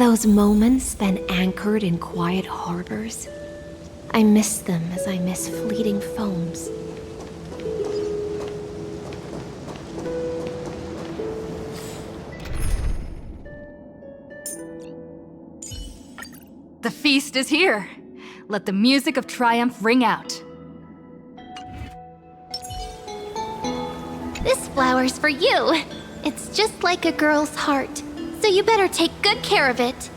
Those moments spent anchored in quiet harbors, I miss them as I miss fleeting foams. The feast is here. Let the music of triumph ring out. This flower's for you. It's just like a girl's heart, so you better take good care of it.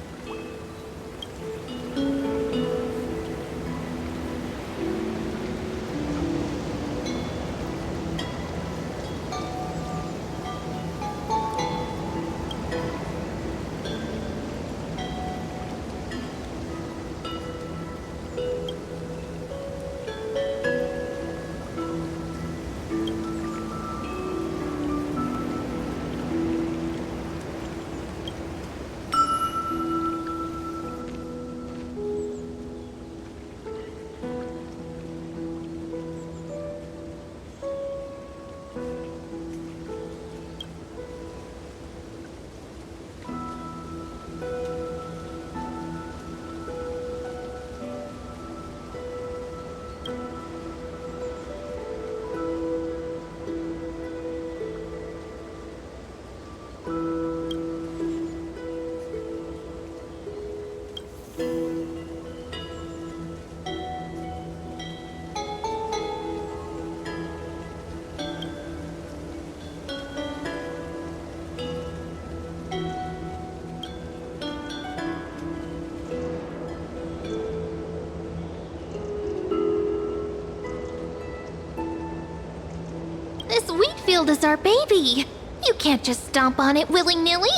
This wheat field is our baby. You can't just stomp on it willy-nilly.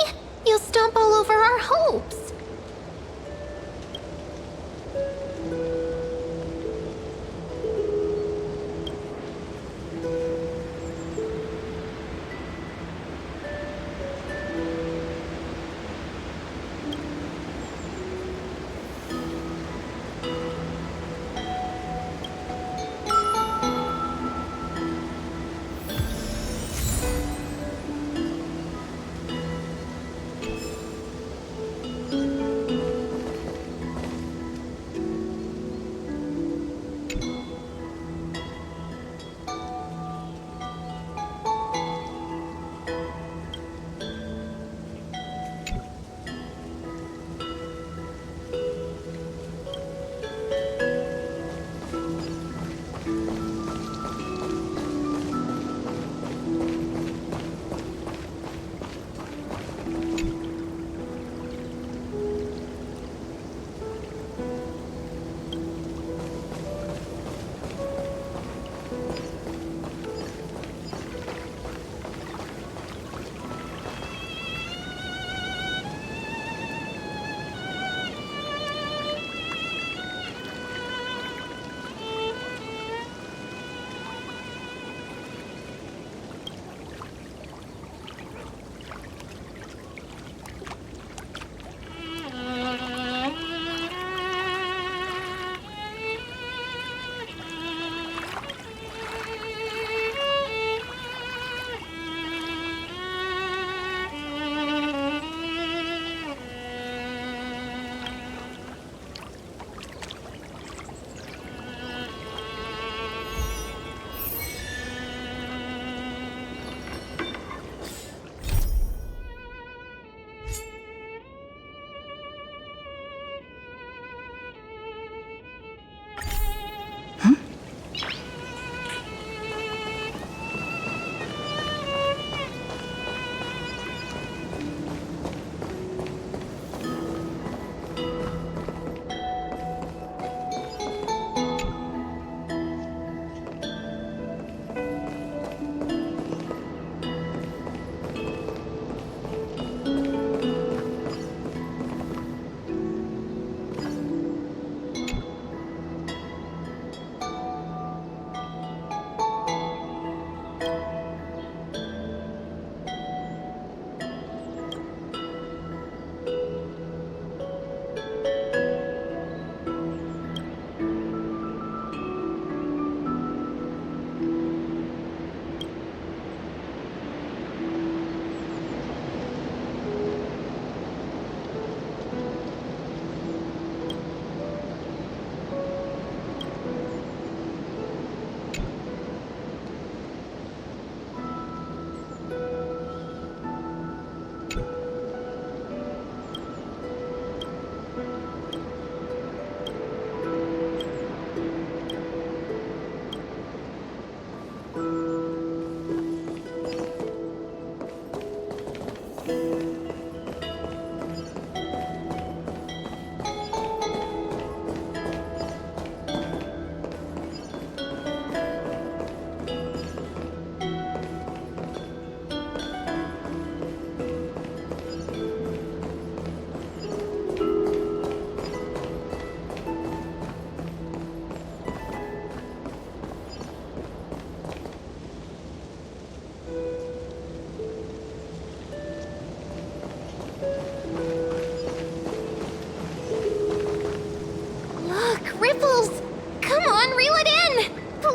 You'll stomp all over our hopes.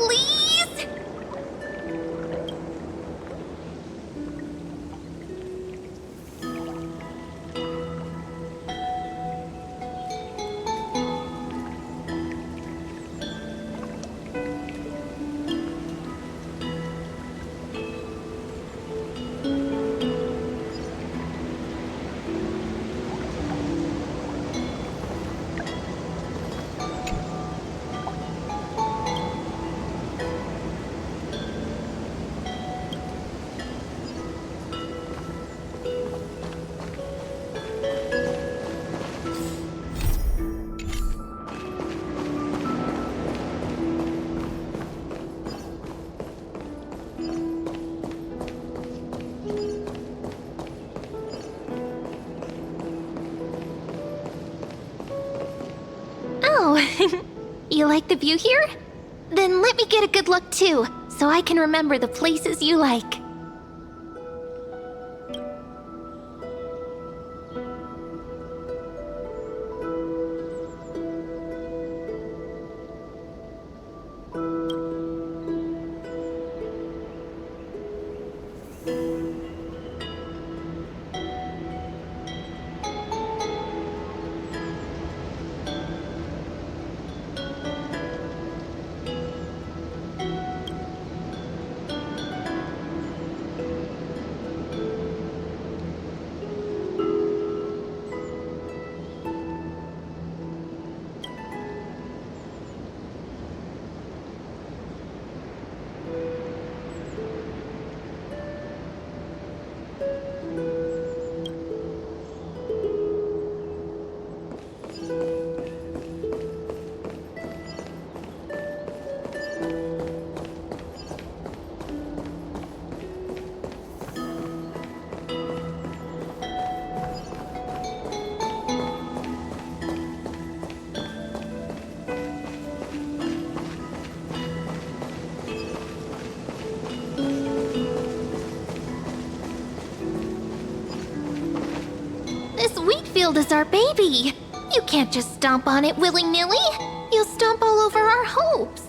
Please? Oh, you like the view here? Then let me get a good look too, so I can remember the places you like. This wheat field is our baby. You can't just stomp on it willy-nilly. You'll stomp all over our hopes.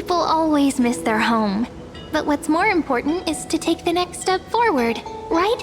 People always miss their home. But what's more important is to take the next step forward, right?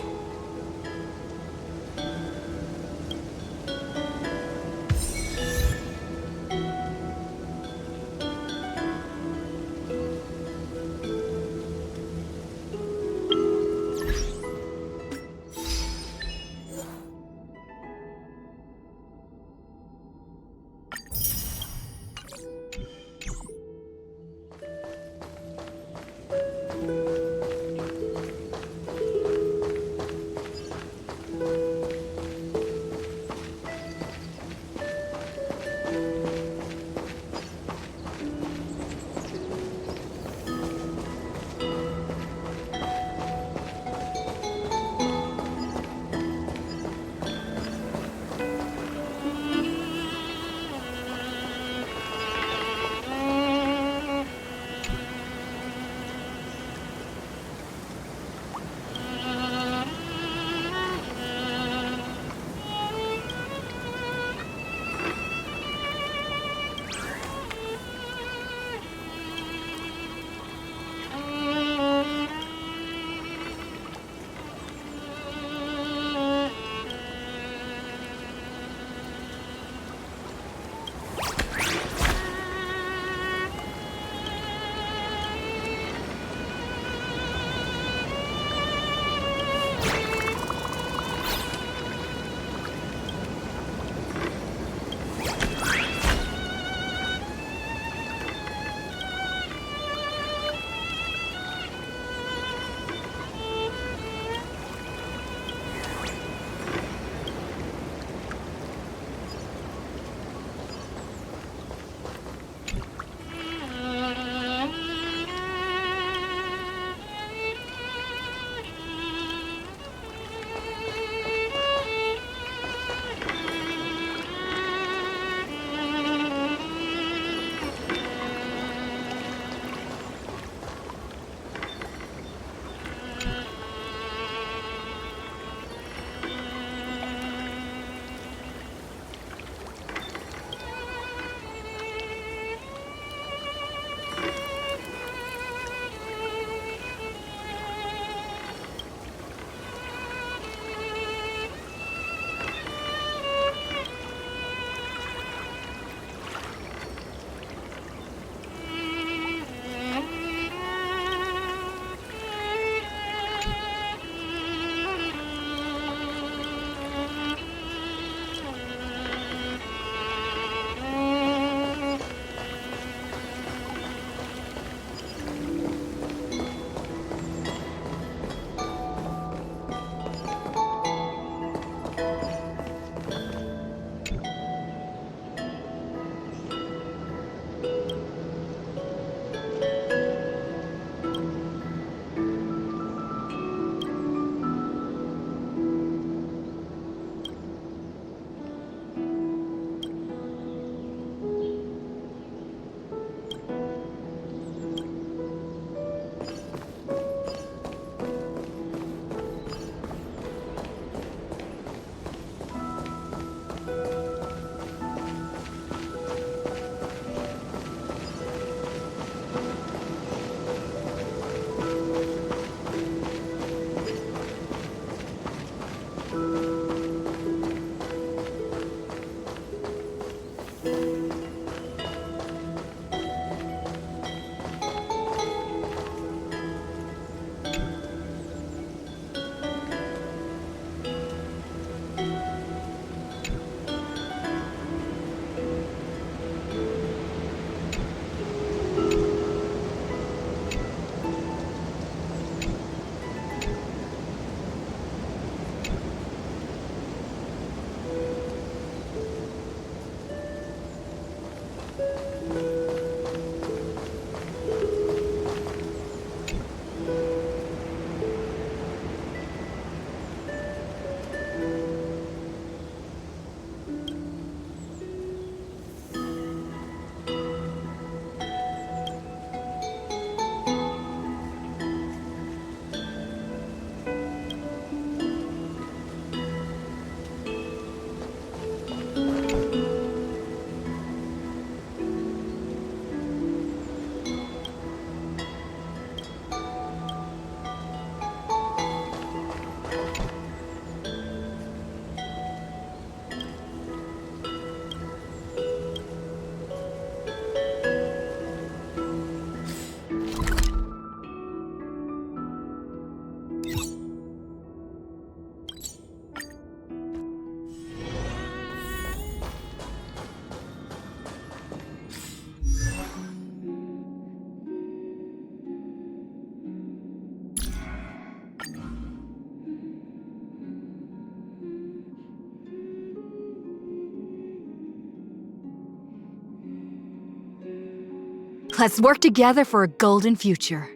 Let's work together for a golden future.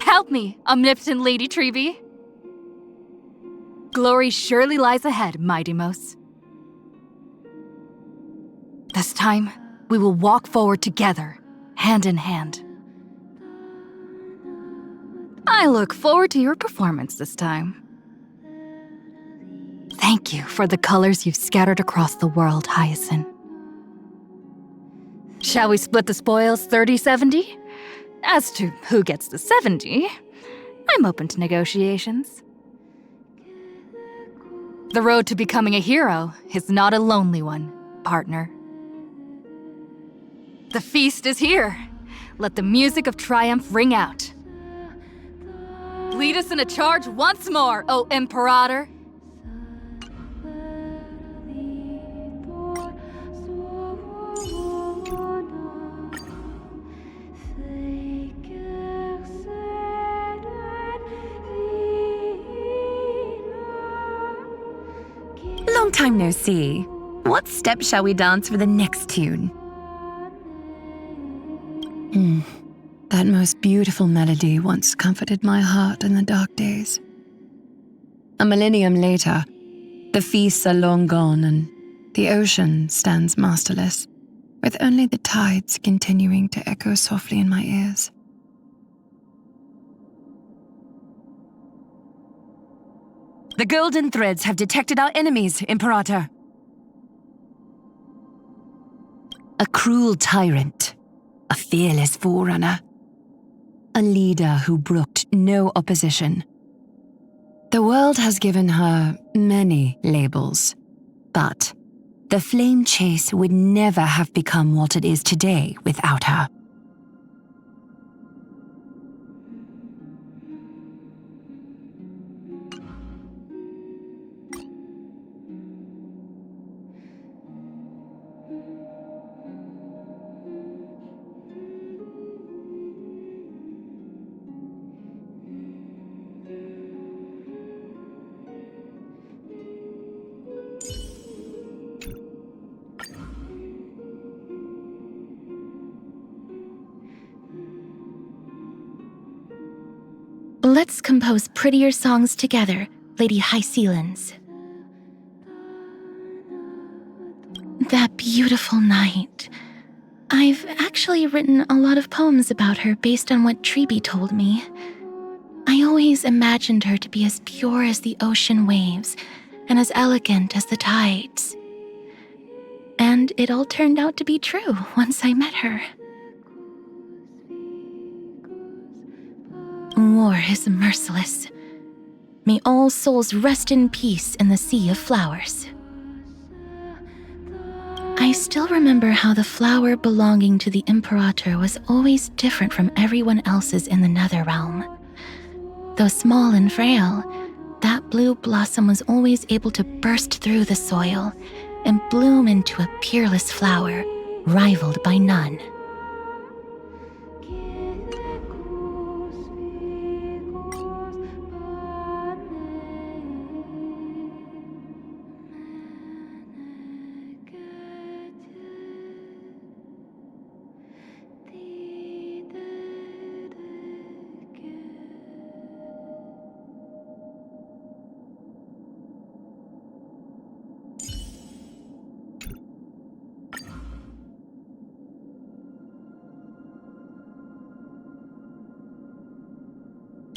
Help me, omnipotent Lady Treby. Glory surely lies ahead, Mighty-Mos. This time, we will walk forward together, hand in hand. I look forward to your performance this time. Thank you for the colors you've scattered across the world, Hyacinth. Shall we split the spoils 30-70? As to who gets the 70, I'm open to negotiations. The road to becoming a hero is not a lonely one, partner. The feast is here. Let the music of triumph ring out. Lead us in a charge once more, O Imperator! Long time no see. What step shall we dance for the next tune? That most beautiful melody once comforted my heart in the dark days. A millennium later, the feasts are long gone and the ocean stands masterless, with only the tides continuing to echo softly in my ears. The golden threads have detected our enemies, Imperator. A cruel tyrant, a fearless forerunner, a leader who brooked no opposition. The world has given her many labels, but the flame chase would never have become what it is today without her. Let's compose prettier songs together, Lady Hycelens. That beautiful night. I've actually written a lot of poems about her based on what Treby told me. I always imagined her to be as pure as the ocean waves and as elegant as the tides. And it all turned out to be true once I met her. War is merciless. May all souls rest in peace in the sea of flowers. I still remember how the flower belonging to the Imperator was always different from everyone else's in the Netherrealm. Though small and frail, that blue blossom was always able to burst through the soil and bloom into a peerless flower, rivaled by none.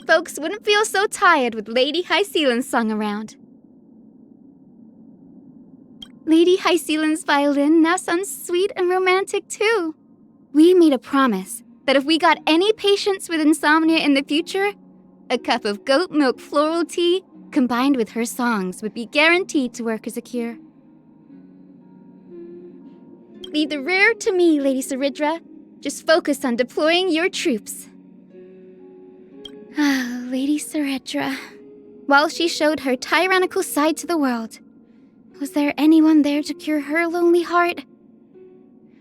Folks wouldn't feel so tired with Lady Hycelens sung around. Lady Hycelens' violin now sounds sweet and romantic too. We made a promise that if we got any patients with insomnia in the future, a cup of goat milk floral tea combined with her songs would be guaranteed to work as a cure. Leave the rear to me, Lady Saridra. Just focus on deploying your troops. Ah, Lady Saridra. While she showed her tyrannical side to the world, was there anyone there to cure her lonely heart?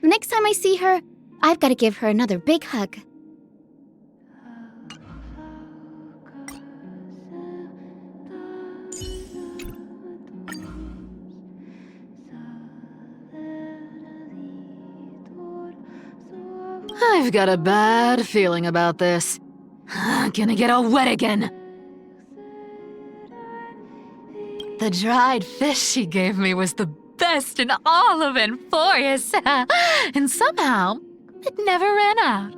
The next time I see her, I've got to give her another big hug. I've got a bad feeling about this. Gonna get all wet again. The dried fish she gave me was the best in all of Emporius, and somehow it never ran out.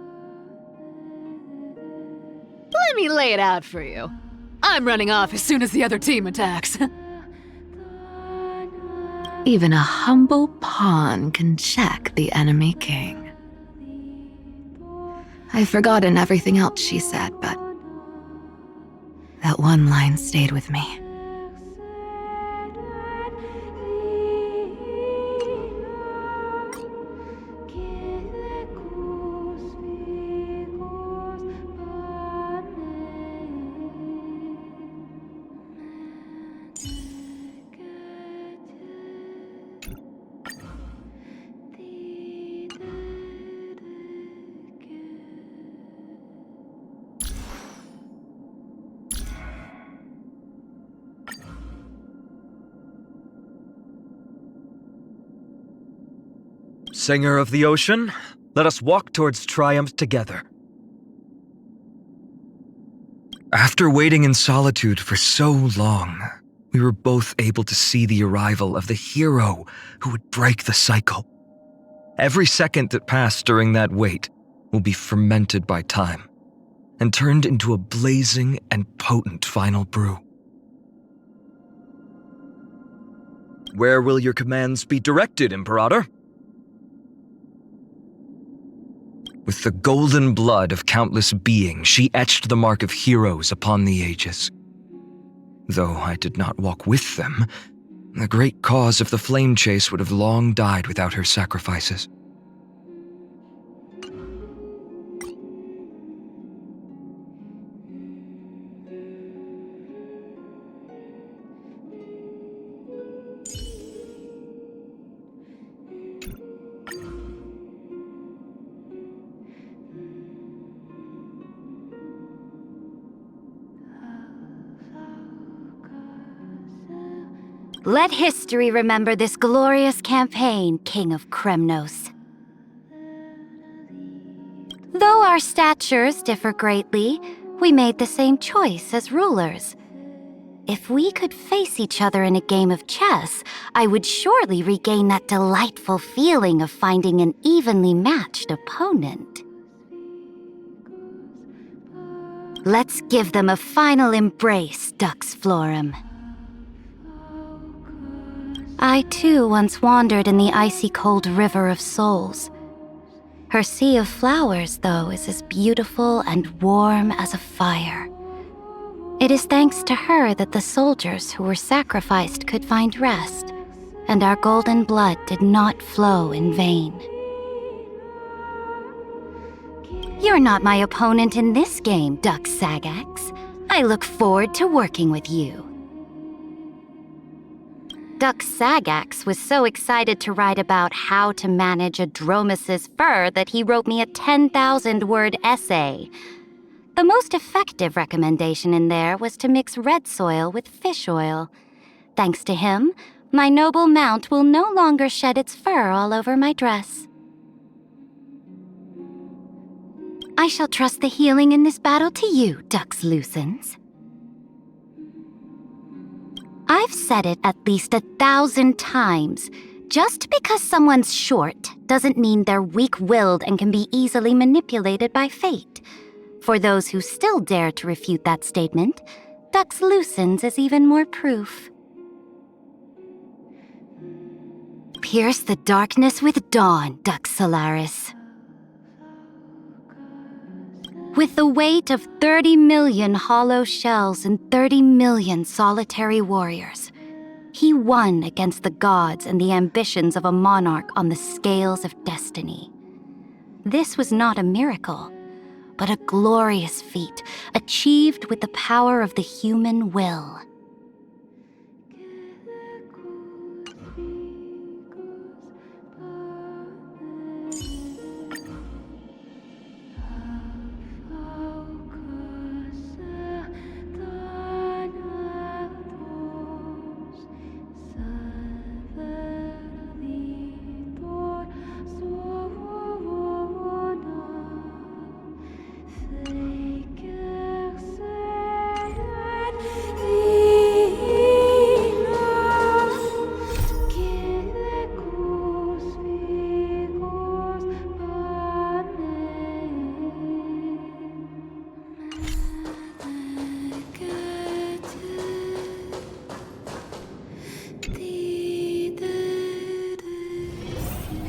Let me lay it out for you. I'm running off as soon as the other team attacks. Even a humble pawn can check the enemy king. I've forgotten everything else she said, but that one line stayed with me. Singer of the ocean, let us walk towards triumph together. After waiting in solitude for so long, we were both able to see the arrival of the hero who would break the cycle. Every second that passed during that wait will be fermented by time and turned into a blazing and potent final brew. Where will your commands be directed, Imperator? With the golden blood of countless beings, she etched the mark of heroes upon the ages. Though I did not walk with them, the great cause of the flame chase would have long died without her sacrifices. Let history remember this glorious campaign, King of Kremnos. Though our statures differ greatly, we made the same choice as rulers. If we could face each other in a game of chess, I would surely regain that delightful feeling of finding an evenly matched opponent. Let's give them a final embrace, Dux Florum. I too once wandered in the icy cold river of souls. Her sea of flowers, though, is as beautiful and warm as a fire. It is thanks to her that the soldiers who were sacrificed could find rest, and our golden blood did not flow in vain. You're not my opponent in this game, Dux Sagax. I look forward to working with you. Dux Sagax was so excited to write about how to manage a dromus's fur that he wrote me a 10,000-word essay. The most effective recommendation in there was to mix red soil with fish oil. Thanks to him, my noble mount will no longer shed its fur all over my dress. I shall trust the healing in this battle to you, Dux Lucens. I've said it at least 1,000 times. Just because someone's short doesn't mean they're weak-willed and can be easily manipulated by fate. For those who still dare to refute that statement, Dux Lucens is even more proof. Pierce the darkness with dawn, Dux Solaris. With the weight of 30 million hollow shells and 30 million solitary warriors, he won against the gods and the ambitions of a monarch on the scales of destiny. This was not a miracle, but a glorious feat achieved with the power of the human will.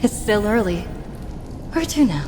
It's still early. Where to now?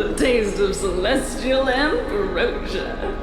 The taste of celestial ambrosia.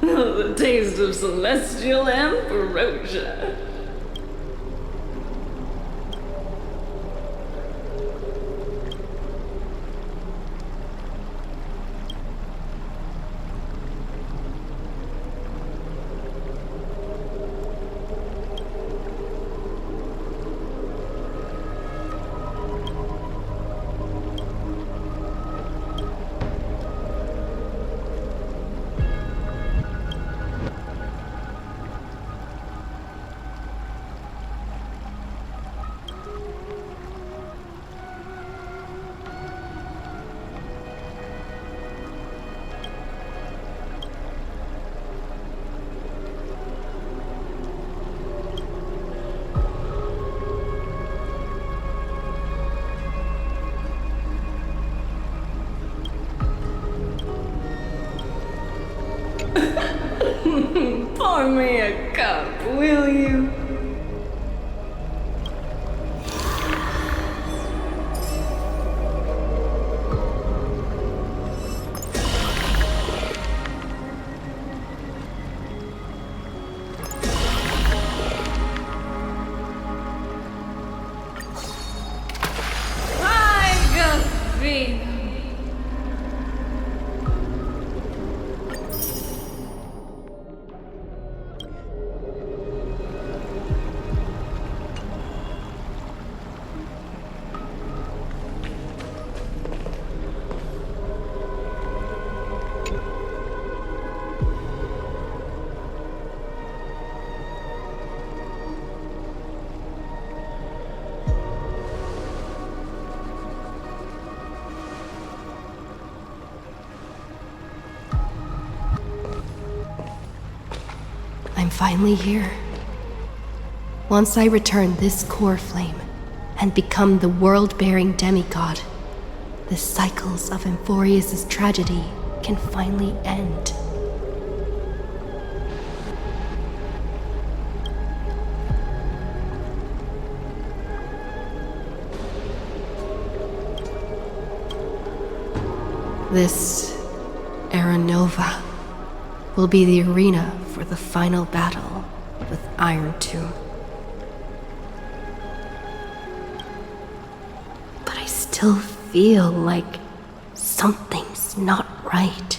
The taste of celestial ambrosia. Pour me a cup, will you? I'm finally here. Once I return this core flame and become the world-bearing demigod, the cycles of Amphorius' tragedy can finally end. This Era Nova will be the arena for the final battle with Iron Tomb. But I still feel like something's not right.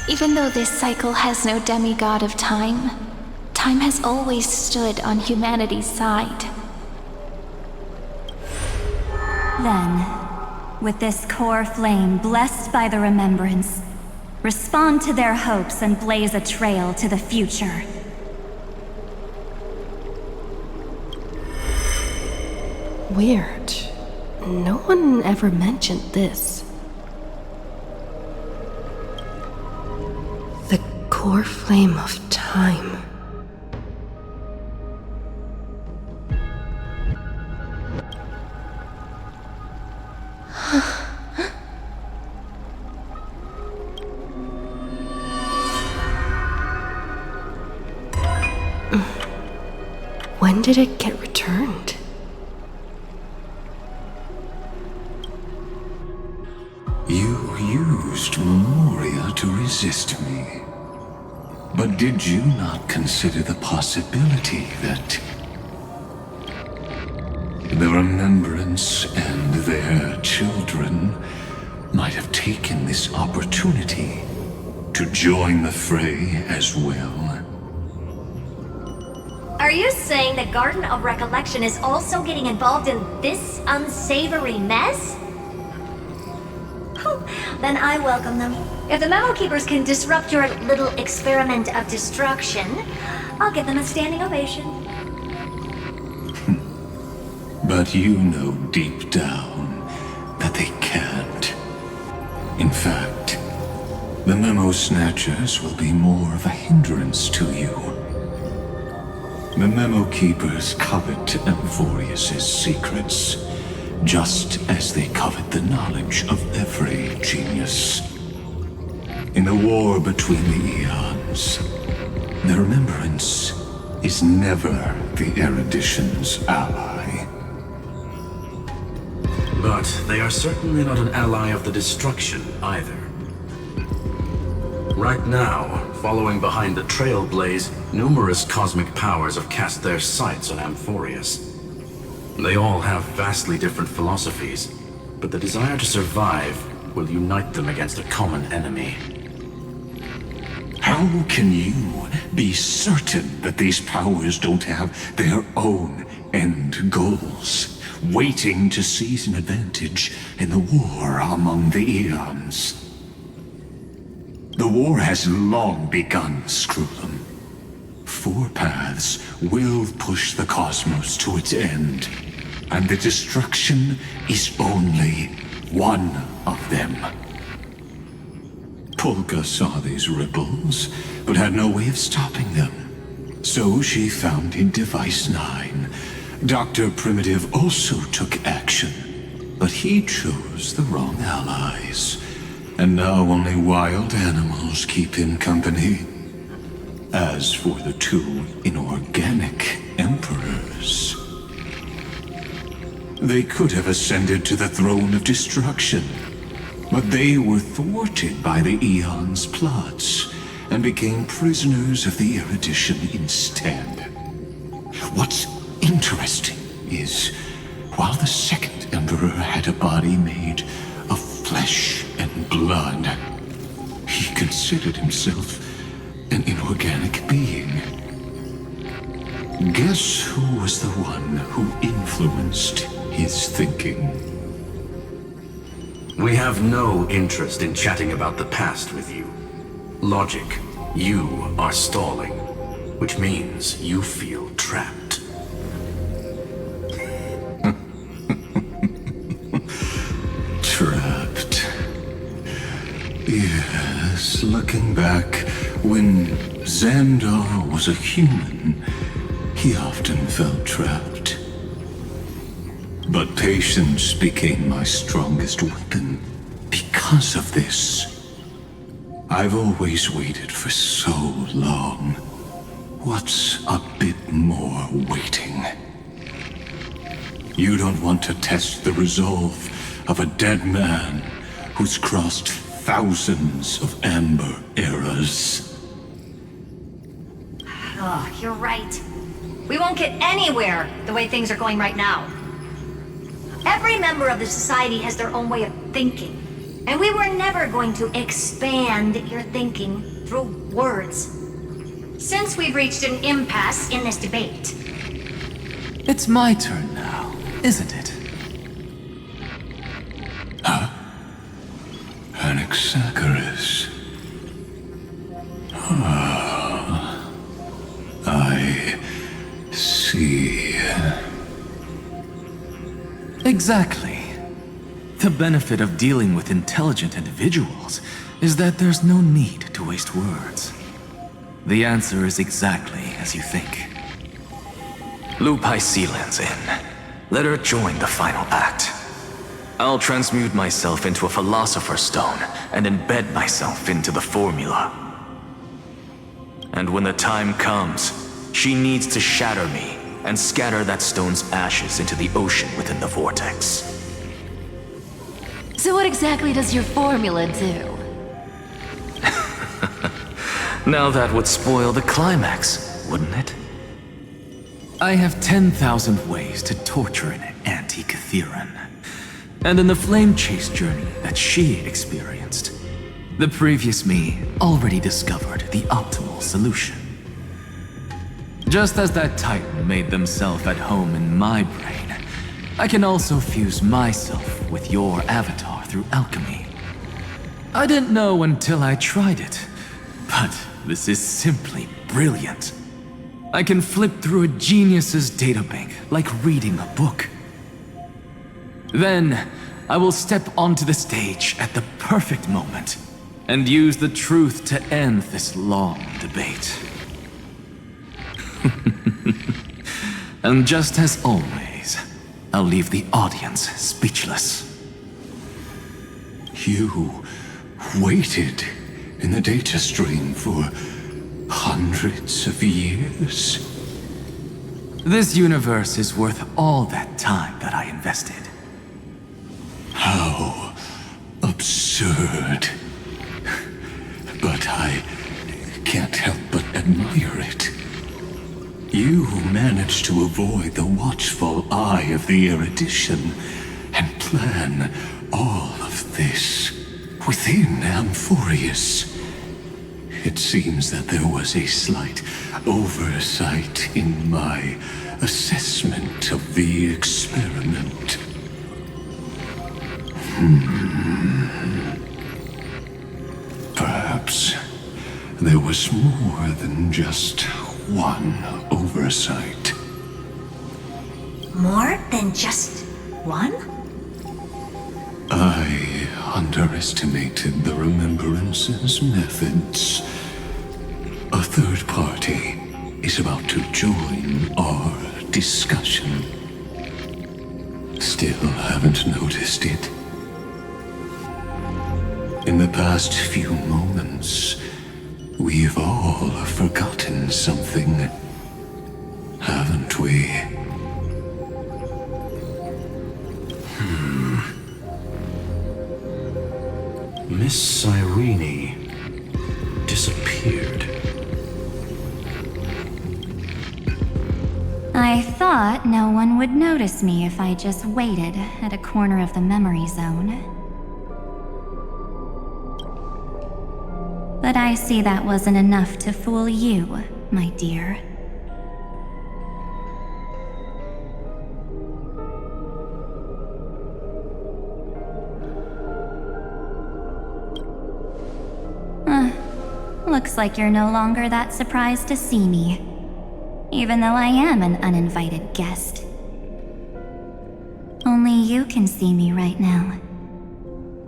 Even though this cycle has no demigod of time, time has always stood on humanity's side. Then, with this core flame blessed by the remembrance, respond to their hopes and blaze a trail to the future. Weird. No one ever mentioned this. The core flame of time. When did it get returned? You used Memoria to resist me. But did you not consider the possibility that the Remembrance and their children might have taken this opportunity to join the fray as well? Are you saying the Garden of Recollection is also getting involved in this unsavory mess? Then I welcome them. If the Memo Keepers can disrupt your little experiment of destruction, I'll give them a standing ovation. But you know deep down that they can't. In fact, the Memo Snatchers will be more of a hindrance to you. The Memo Keepers covet Amphorius' secrets, just as they covet the knowledge of every genius. In the war between the eons, the Remembrance is never the Erudition's ally. But they are certainly not an ally of the Destruction either. Right now, following behind the Trailblaze, numerous cosmic powers have cast their sights on Amphorius. They all have vastly different philosophies, but the desire to survive will unite them against a common enemy. How can you be certain that these powers don't have their own end goals, waiting to seize an advantage in the war among the eons? The war has long begun, Screwlum. Four paths will push the cosmos to its end, and the destruction is only one of them. Polka saw these ripples, but had no way of stopping them. So she founded Device 9. Dr. Primitive also took action, but he chose the wrong allies. And now only wild animals keep him company. As for the two inorganic emperors, they could have ascended to the throne of destruction, but they were thwarted by the Eon's plots and became prisoners of the Erudition instead. What's interesting is, while the second emperor had a body made of flesh and blood, he considered himself an inorganic being. Guess who was the one who influenced his thinking? We have no interest in chatting about the past with you. Logic, you are stalling, which means you feel trapped. Trapped. Yes, looking back, when Xandar was a human, he often felt trapped. But patience became my strongest weapon. Because of this, I've always waited for so long. What's a bit more waiting? You don't want to test the resolve of a dead man who's crossed thousands of amber eras. Oh, you're right. We won't get anywhere the way things are going right now. Every member of the society has their own way of thinking. And we were never going to expand your thinking through words. Since we've reached an impasse in this debate. It's my turn now, isn't it? Anaxagoras. Ah, I see. Exactly. The benefit of dealing with intelligent individuals is that there's no need to waste words. The answer is exactly as you think. Loop Hysealand's in. Let her join the final act. I'll transmute myself into a Philosopher's Stone and embed myself into the formula. And when the time comes, she needs to shatter me and scatter that stone's ashes into the ocean within the vortex. So what exactly does your formula do? Now that would spoil the climax, wouldn't it? I have 10,000 ways to torture an anti-Catheran. And in the flame chase journey that she experienced, the previous me already discovered the optimal solution. Just as that Titan made themselves at home in my brain, I can also fuse myself with your avatar through alchemy. I didn't know until I tried it, but this is simply brilliant. I can flip through a genius's databank like reading a book. Then, I will step onto the stage at the perfect moment and use the truth to end this long debate. And just as always, I'll leave the audience speechless. You waited in the data stream for hundreds of years? This universe is worth all that time that I invested. How absurd. But I can't help but admire it. You managed to avoid the watchful eye of the erudition and plan all of this within Amphorius. It seems that there was a slight oversight in my assessment of the experiment. Perhaps there was more than just one oversight. More than just one? I underestimated the Remembrance's methods. A third party is about to join our discussion. Still haven't noticed it. In the past few moments, we've all forgotten something, haven't we? Miss Cyrene disappeared. I thought no one would notice me if I just waited at a corner of the memory zone. But I see that wasn't enough to fool you, my dear. Looks like you're no longer that surprised to see me, even though I am an uninvited guest. Only you can see me right now.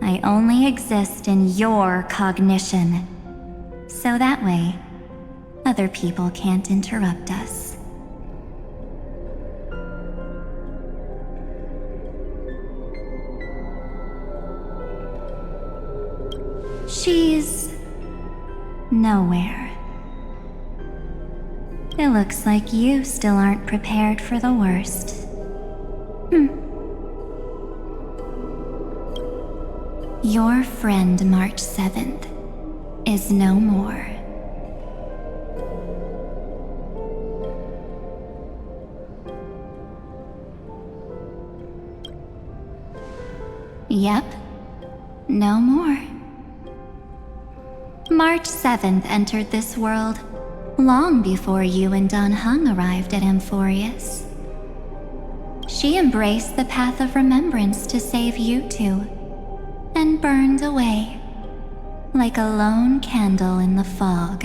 I only exist in your cognition, so that way, other people can't interrupt us. She's nowhere. It looks like you still aren't prepared for the worst. Your friend March 7th is no more. Yep, no more. March 7th entered this world long before you and Don Hung arrived at Amphorius. She embraced the path of remembrance to save you two, and burned away like a lone candle in the fog.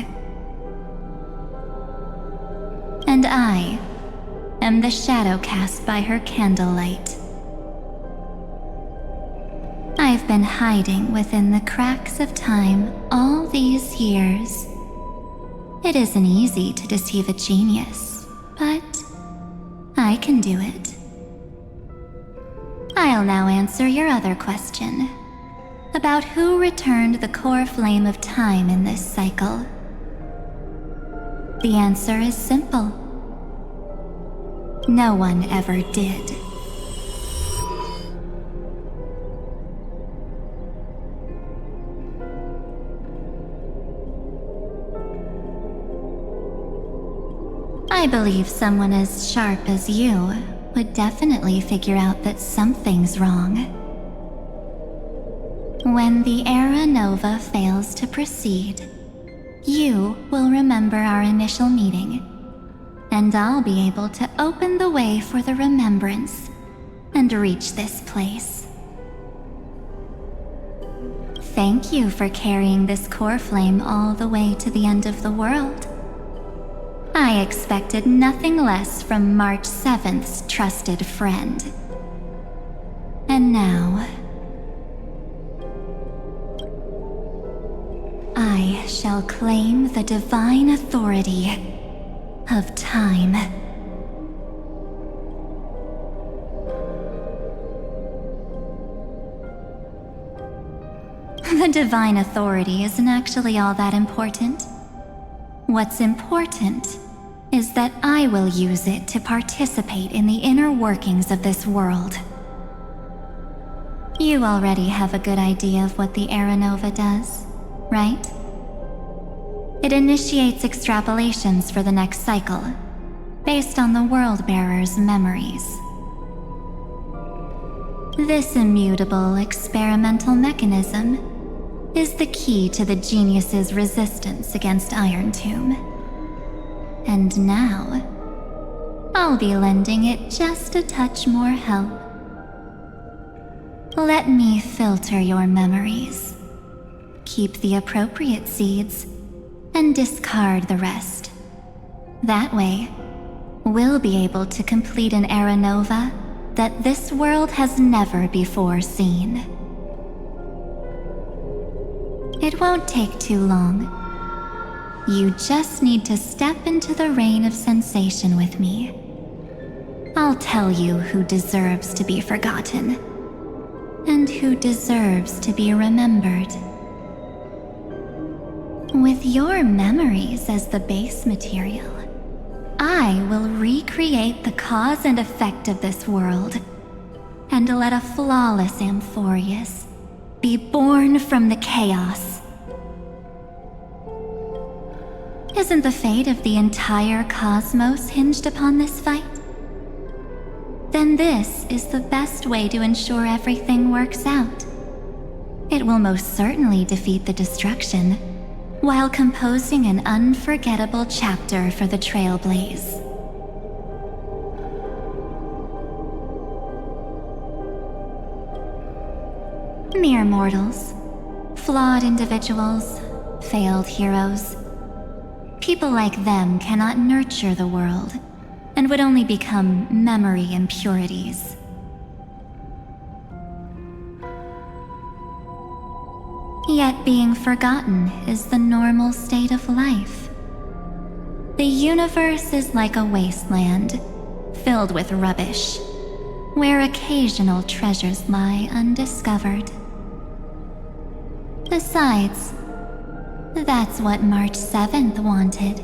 And I am the shadow cast by her candlelight. I've been hiding within the cracks of time all these years. It isn't easy to deceive a genius, but I can do it. I'll now answer your other question about who returned the core flame of time in this cycle. The answer is simple. No one ever did. I believe someone as sharp as you would definitely figure out that something's wrong. When the Era Nova fails to proceed, you will remember our initial meeting, and I'll be able to open the way for the remembrance and reach this place. Thank you for carrying this core flame all the way to the end of the world. I expected nothing less from March 7th's trusted friend. And now, I shall claim the divine authority of time. The divine authority isn't actually all that important. What's important is that I will use it to participate in the inner workings of this world. You already have a good idea of what the Era Nova does, right? It initiates extrapolations for the next cycle, based on the World Bearer's memories. This immutable experimental mechanism is the key to the genius's resistance against Iron Tomb. And now, I'll be lending it just a touch more help. Let me filter your memories, keep the appropriate seeds, and discard the rest. That way, we'll be able to complete an Era Nova that this world has never before seen. It won't take too long. You just need to step into the rain of sensation with me. I'll tell you who deserves to be forgotten, and who deserves to be remembered. With your memories as the base material, I will recreate the cause and effect of this world, and let a flawless Amphorius be born from the chaos. Isn't the fate of the entire cosmos hinged upon this fight? Then this is the best way to ensure everything works out. It will most certainly defeat the destruction, while composing an unforgettable chapter for the Trailblaze. Mere mortals, flawed individuals, failed heroes. People like them cannot nurture the world, and would only become memory impurities. Yet being forgotten is the normal state of life. The universe is like a wasteland, filled with rubbish, where occasional treasures lie undiscovered. Besides, that's what March 7th wanted.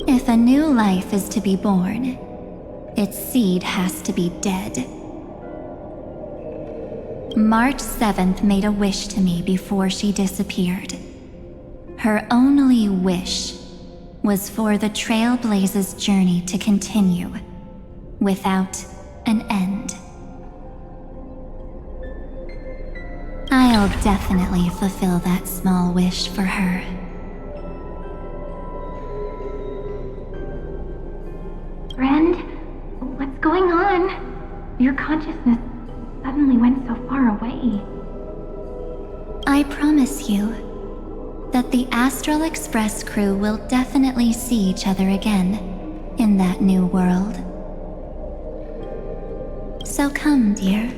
If a new life is to be born, its seed has to be dead. March 7th made a wish to me before she disappeared. Her only wish was for the Trailblaze's journey to continue without an end. I'll definitely fulfill that small wish for her. Friend, what's going on? Your consciousness suddenly went so far away. I promise you that the Astral Express crew will definitely see each other again in that new world. So come, dear.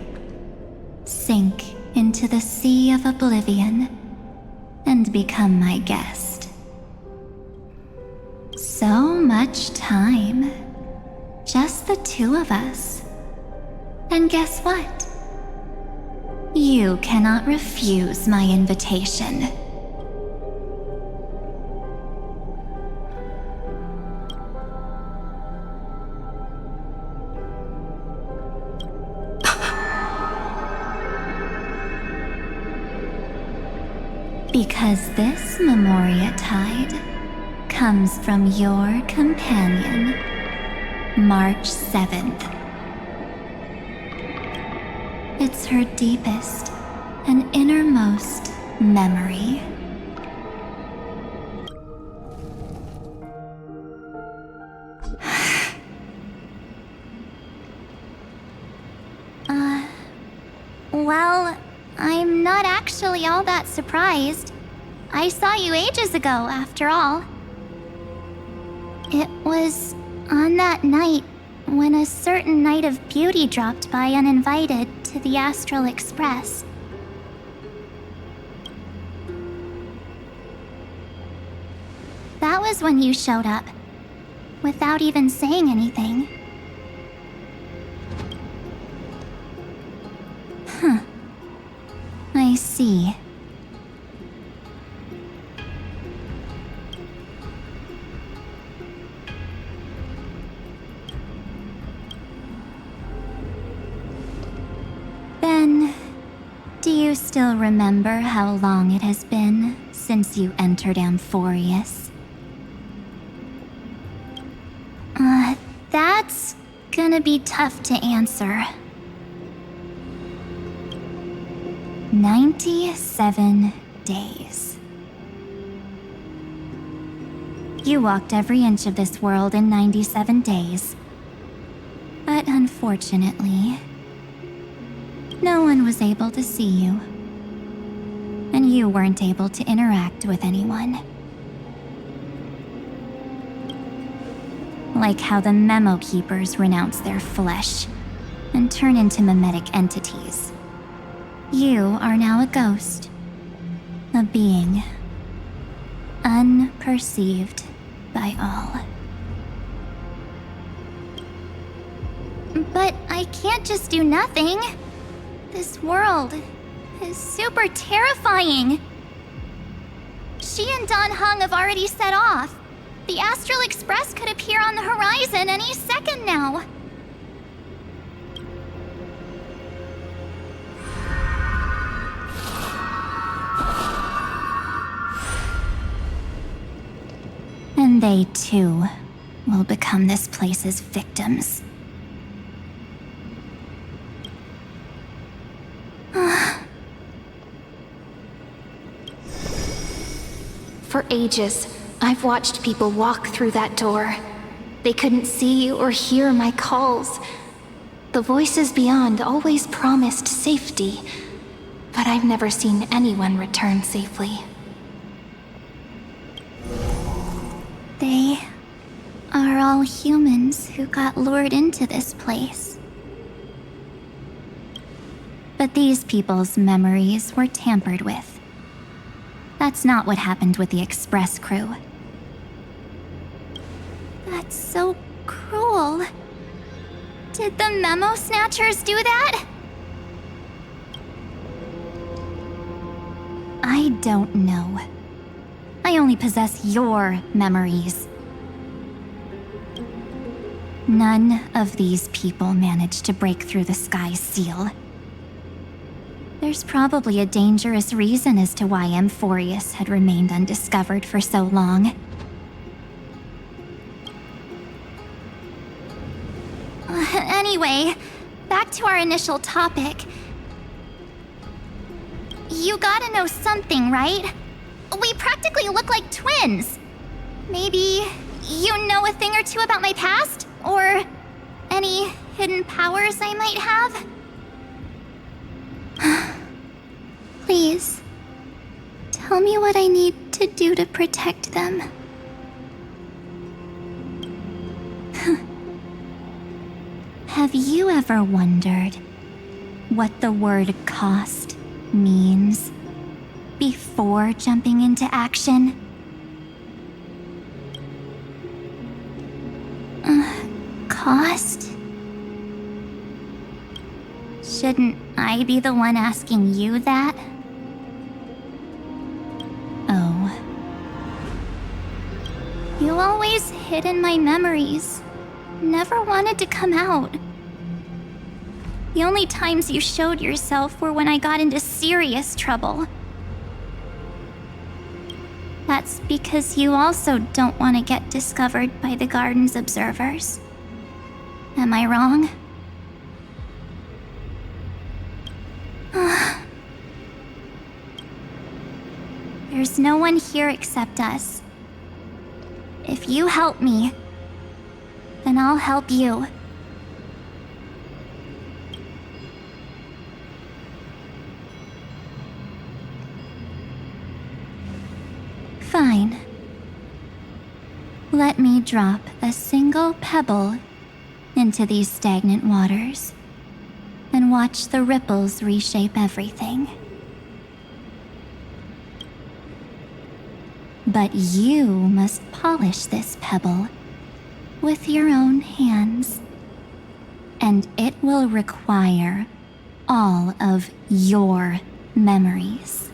Sink into the sea of oblivion and become my guest. So much time. Just the two of us. And guess what? You cannot refuse my invitation. Because this Memoria Tide comes from your companion, March 7th. It's her deepest and innermost memory. Well, I'm not actually all that surprised. I saw you ages ago, after all. It was on that night when a certain Knight of Beauty dropped by uninvited to the Astral Express. That was when you showed up, without even saying anything. Huh. I see. Then, do you still remember how long it has been since you entered Amphorius? That's gonna be tough to answer. 97 days. You walked every inch of this world in 97 days. But unfortunately, no one was able to see you. And you weren't able to interact with anyone. Like how the Memo Keepers renounce their flesh and turn into mimetic entities. You are now a ghost. A being. Unperceived by all. But I can't just do nothing. This world is super terrifying. She and Don Hung have already set off. The Astral Express could appear on the horizon any second now. And they too will become this place's victims. For ages, I've watched people walk through that door. They couldn't see or hear my calls. The voices beyond always promised safety, but I've never seen anyone return safely. They are all humans who got lured into this place. But these people's memories were tampered with. That's not what happened with the Express crew. That's so cruel. Did the Memo Snatchers do that? I don't know. I only possess your memories. None of these people managed to break through the sky's seal. There's probably a dangerous reason as to why Amphorius had remained undiscovered for so long. Anyway, back to our initial topic. You gotta know something, right? We practically look like twins. Maybe you know a thing or two about my past? Or any hidden powers I might have? Please, tell me what I need to do to protect them. Have you ever wondered what the word cost means before jumping into action? Cost? Shouldn't I be the one asking you that? Oh. You always hid in my memories. Never wanted to come out. The only times you showed yourself were when I got into serious trouble. That's because you also don't want to get discovered by the garden's observers. Am I wrong? There's no one here except us. If you help me, then I'll help you. Fine. Let me drop a single pebble into these stagnant waters and watch the ripples reshape everything. But you must polish this pebble with your own hands, and it will require all of your memories.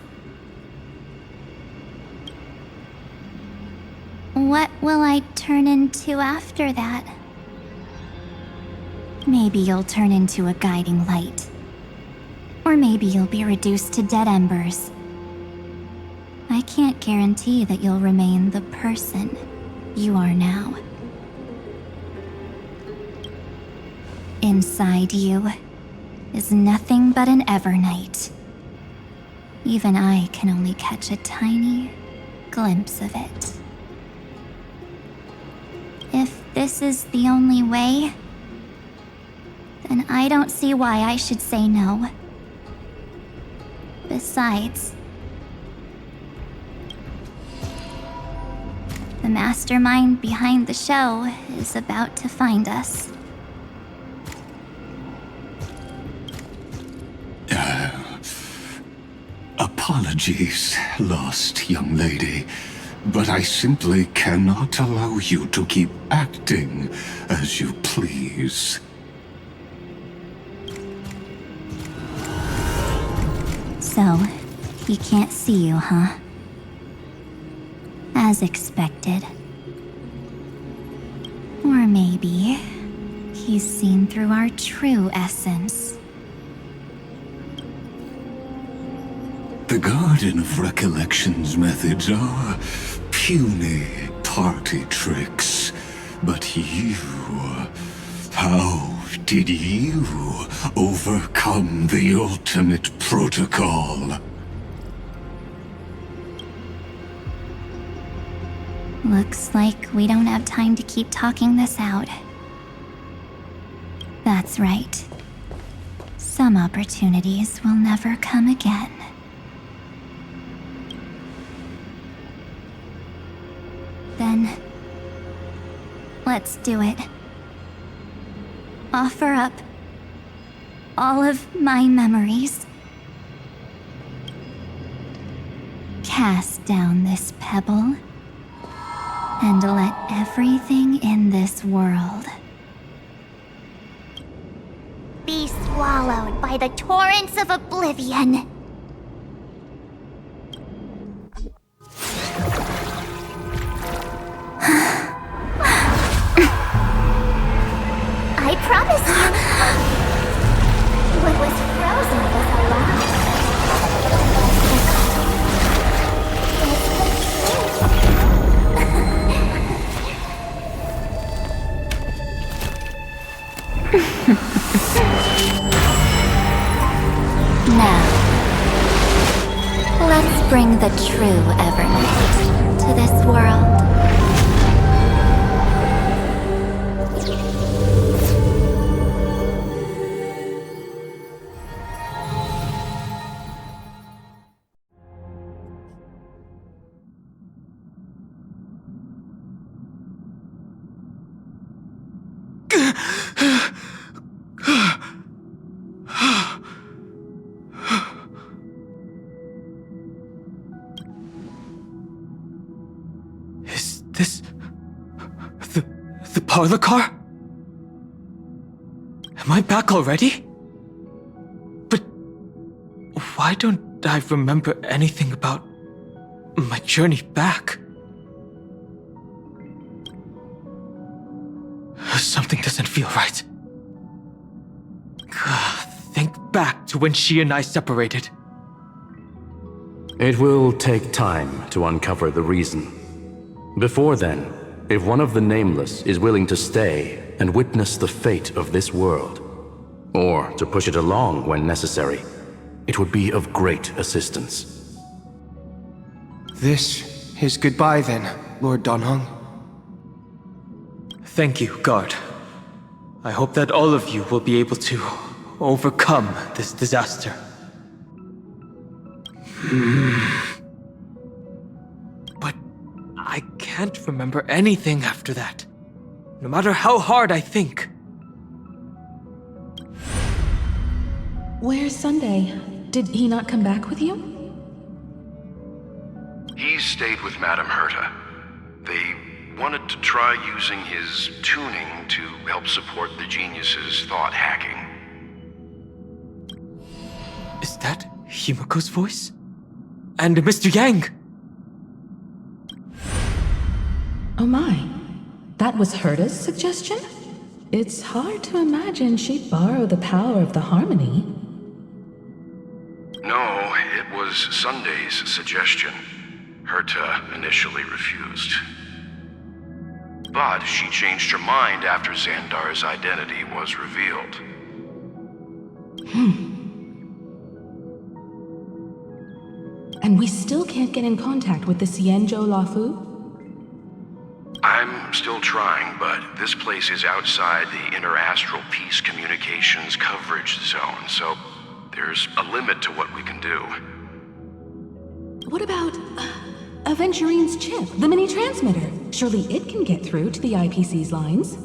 What will I turn into after that? Maybe you'll turn into a guiding light. Or maybe you'll be reduced to dead embers. I can't guarantee that you'll remain the person you are now. Inside you is nothing but an Evernight. Even I can only catch a tiny glimpse of it. If this is the only way, then I don't see why I should say no. Besides, the mastermind behind the show is about to find us. Apologies, lost young lady, but I simply cannot allow you to keep acting as you please. So, he can't see you, huh? As expected. Or maybe he's seen through our true essence. The Garden of Recollection's methods are puny party tricks, but you... How did you overcome the ultimate protocol? Looks like we don't have time to keep talking this out. That's right. Some opportunities will never come again. Then, let's do it. Offer up all of my memories. Cast down this pebble and let everything in this world be swallowed by the torrents of oblivion. Let's bring the true Evernight to this world. Is this the parlor car? Am I back already? But why don't I remember anything about my journey back? Something doesn't feel right. Think back to when she and I separated. It will take time to uncover the reason. Before then, if one of the Nameless is willing to stay and witness the fate of this world, or to push it along when necessary, it would be of great assistance. This is goodbye then, Lord Donhong. Thank you, Guard. I hope that all of you will be able to overcome this disaster. But I can't remember anything after that, no matter how hard I think. Where's Sunday? Did he not come back with you? He's stayed with Madame Herta. They wanted to try using his tuning to help support the genius's thought hacking. Is that Himiko's voice? And Mr. Yang? Oh my. That was Herta's suggestion? It's hard to imagine she'd borrow the power of the harmony. No, it was Sunday's suggestion. Herta initially refused. But she changed her mind after Xandar's identity was revealed. And we still can't get in contact with the Xianzhou Lafu? I'm still trying, but this place is outside the interastral peace communications coverage zone, so there's a limit to what we can do. What about Aventurine's chip, the mini-transmitter? Surely it can get through to the IPC's lines.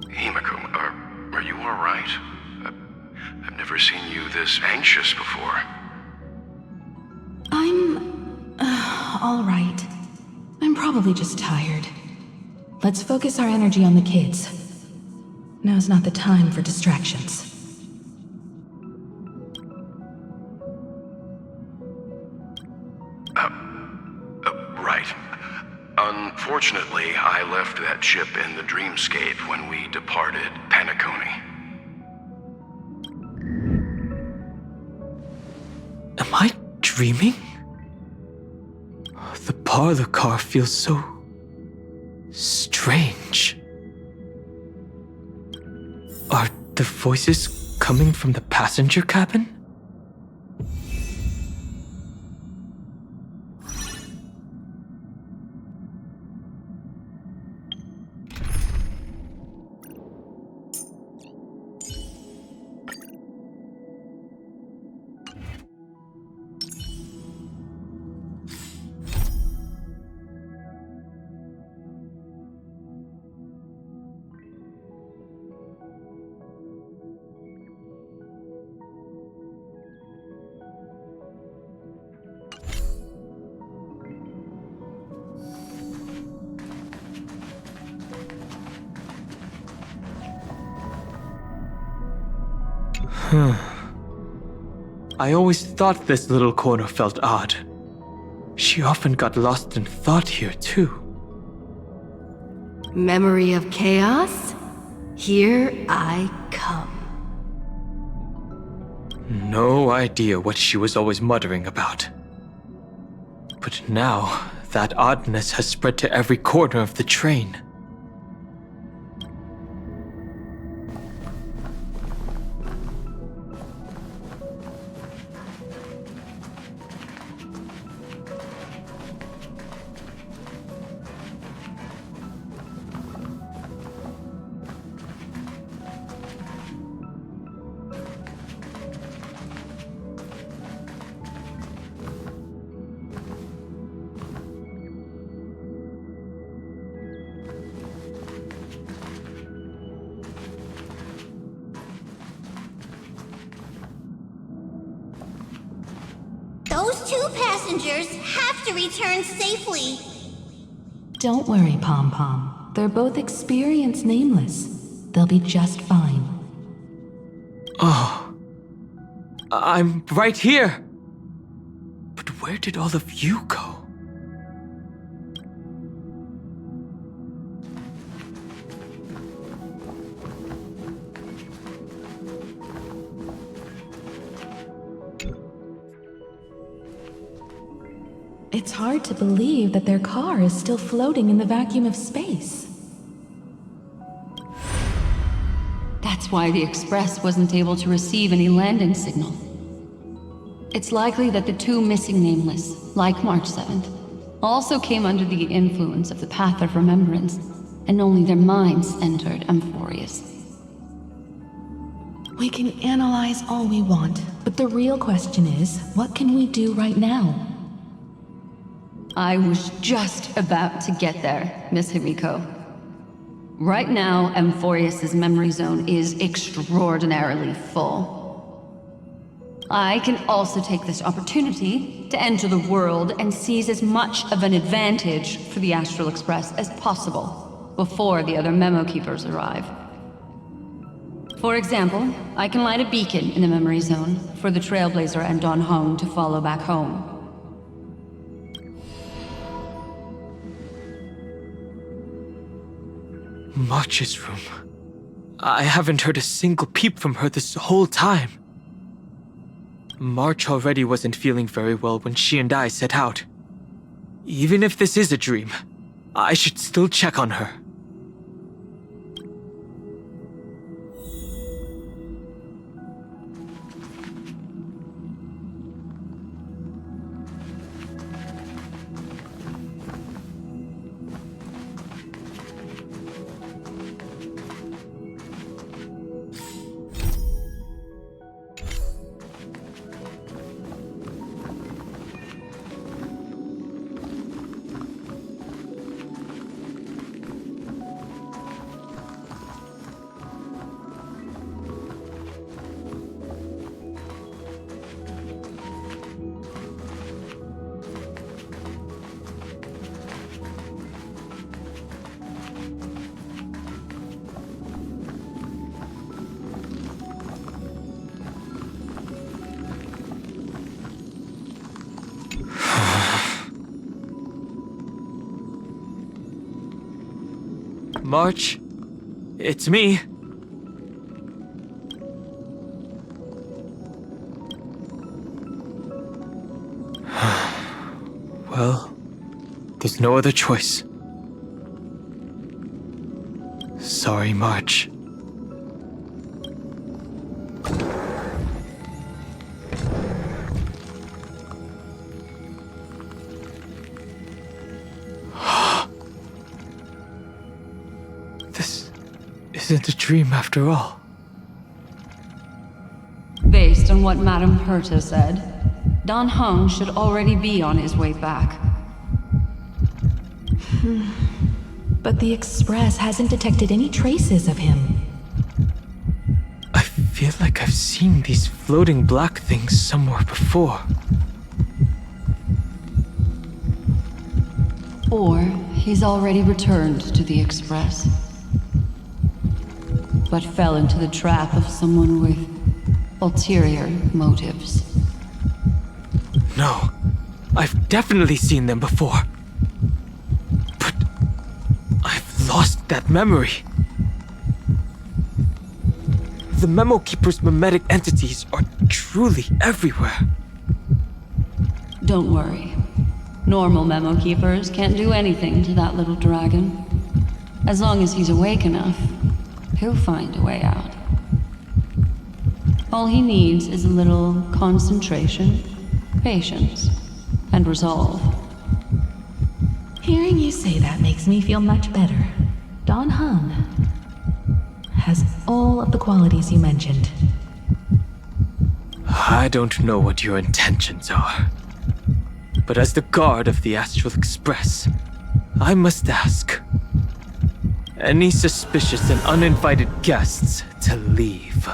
Himiko, are you alright? I've never seen you this anxious before. I'm all right. I'm probably just tired. Let's focus our energy on the kids. Now's not the time for distractions. Right. Unfortunately, I left that chip in the dreamscape when we departed Penacony. Am I dreaming? The parlor car feels so strange. Are the voices coming from the passenger cabin? I always thought this little corner felt odd. She often got lost in thought here, too. Memory of chaos? Here I come. No idea what she was always muttering about. But now, that oddness has spread to every corner of the train. Those two passengers have to return safely. Don't worry, Pom Pom. They're both experienced nameless. They'll be just fine. Oh. I'm right here. But where did all of you go? It's hard to believe that their car is still floating in the vacuum of space. That's why the Express wasn't able to receive any landing signal. It's likely that the two missing nameless, like March 7th, also came under the influence of the Path of Remembrance, and only their minds entered Amphorius. We can analyze all we want, but the real question is, what can we do right now? I was just about to get there, Miss Himiko. Right now, Amphorius' memory zone is extraordinarily full. I can also take this opportunity to enter the world and seize as much of an advantage for the Astral Express as possible before the other memo keepers arrive. For example, I can light a beacon in the memory zone for the Trailblazer and Don Hong to follow back home. March's room. I haven't heard a single peep from her this whole time. March already wasn't feeling very well when she and I set out. Even if this is a dream, I should still check on her. March, it's me. Well, there's no other choice. Sorry, March. Isn't a dream after all. Based on what Madame Herta said, Don Hung should already be on his way back. But the Express hasn't detected any traces of him. I feel like I've seen these floating black things somewhere before. Or he's already returned to the Express, but fell into the trap of someone with ulterior motives. No, I've definitely seen them before. But I've lost that memory. The Memo Keeper's mimetic entities are truly everywhere. Don't worry. Normal Memo Keepers can't do anything to that little dragon. As long as he's awake enough, he'll find a way out. All he needs is a little concentration, patience, and resolve. Hearing you say that makes me feel much better. Don Hung has all of the qualities you mentioned. I don't know what your intentions are, but as the guard of the Astral Express, I must ask. Any suspicious and uninvited guests to leave.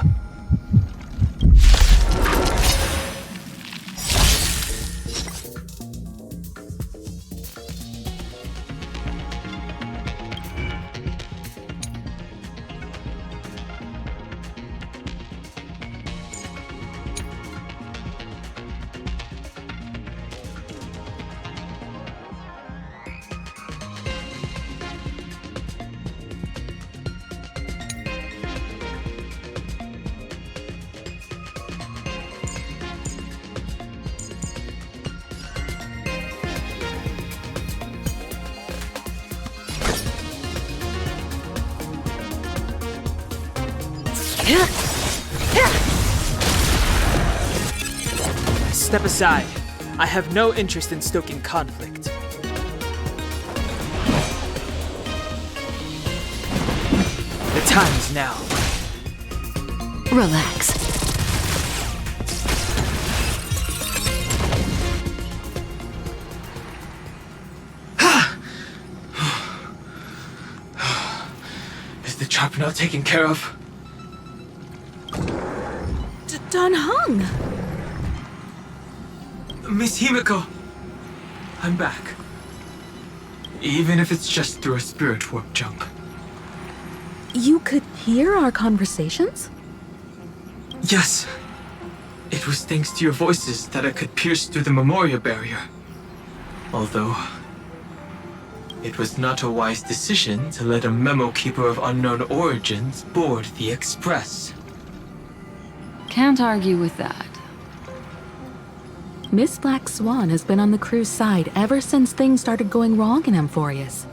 Step aside. I have no interest in stoking conflict. The time is now. Relax. Is the trap now taken care of? Don Hung! Miss Himiko! I'm back. Even if it's just through a spirit warp jump. You could hear our conversations? Yes. It was thanks to your voices that I could pierce through the memorial barrier. Although, it was not a wise decision to let a memo keeper of unknown origins board the Express. Can't argue with that. Miss Black Swan has been on the crew's side ever since things started going wrong in Amphorius.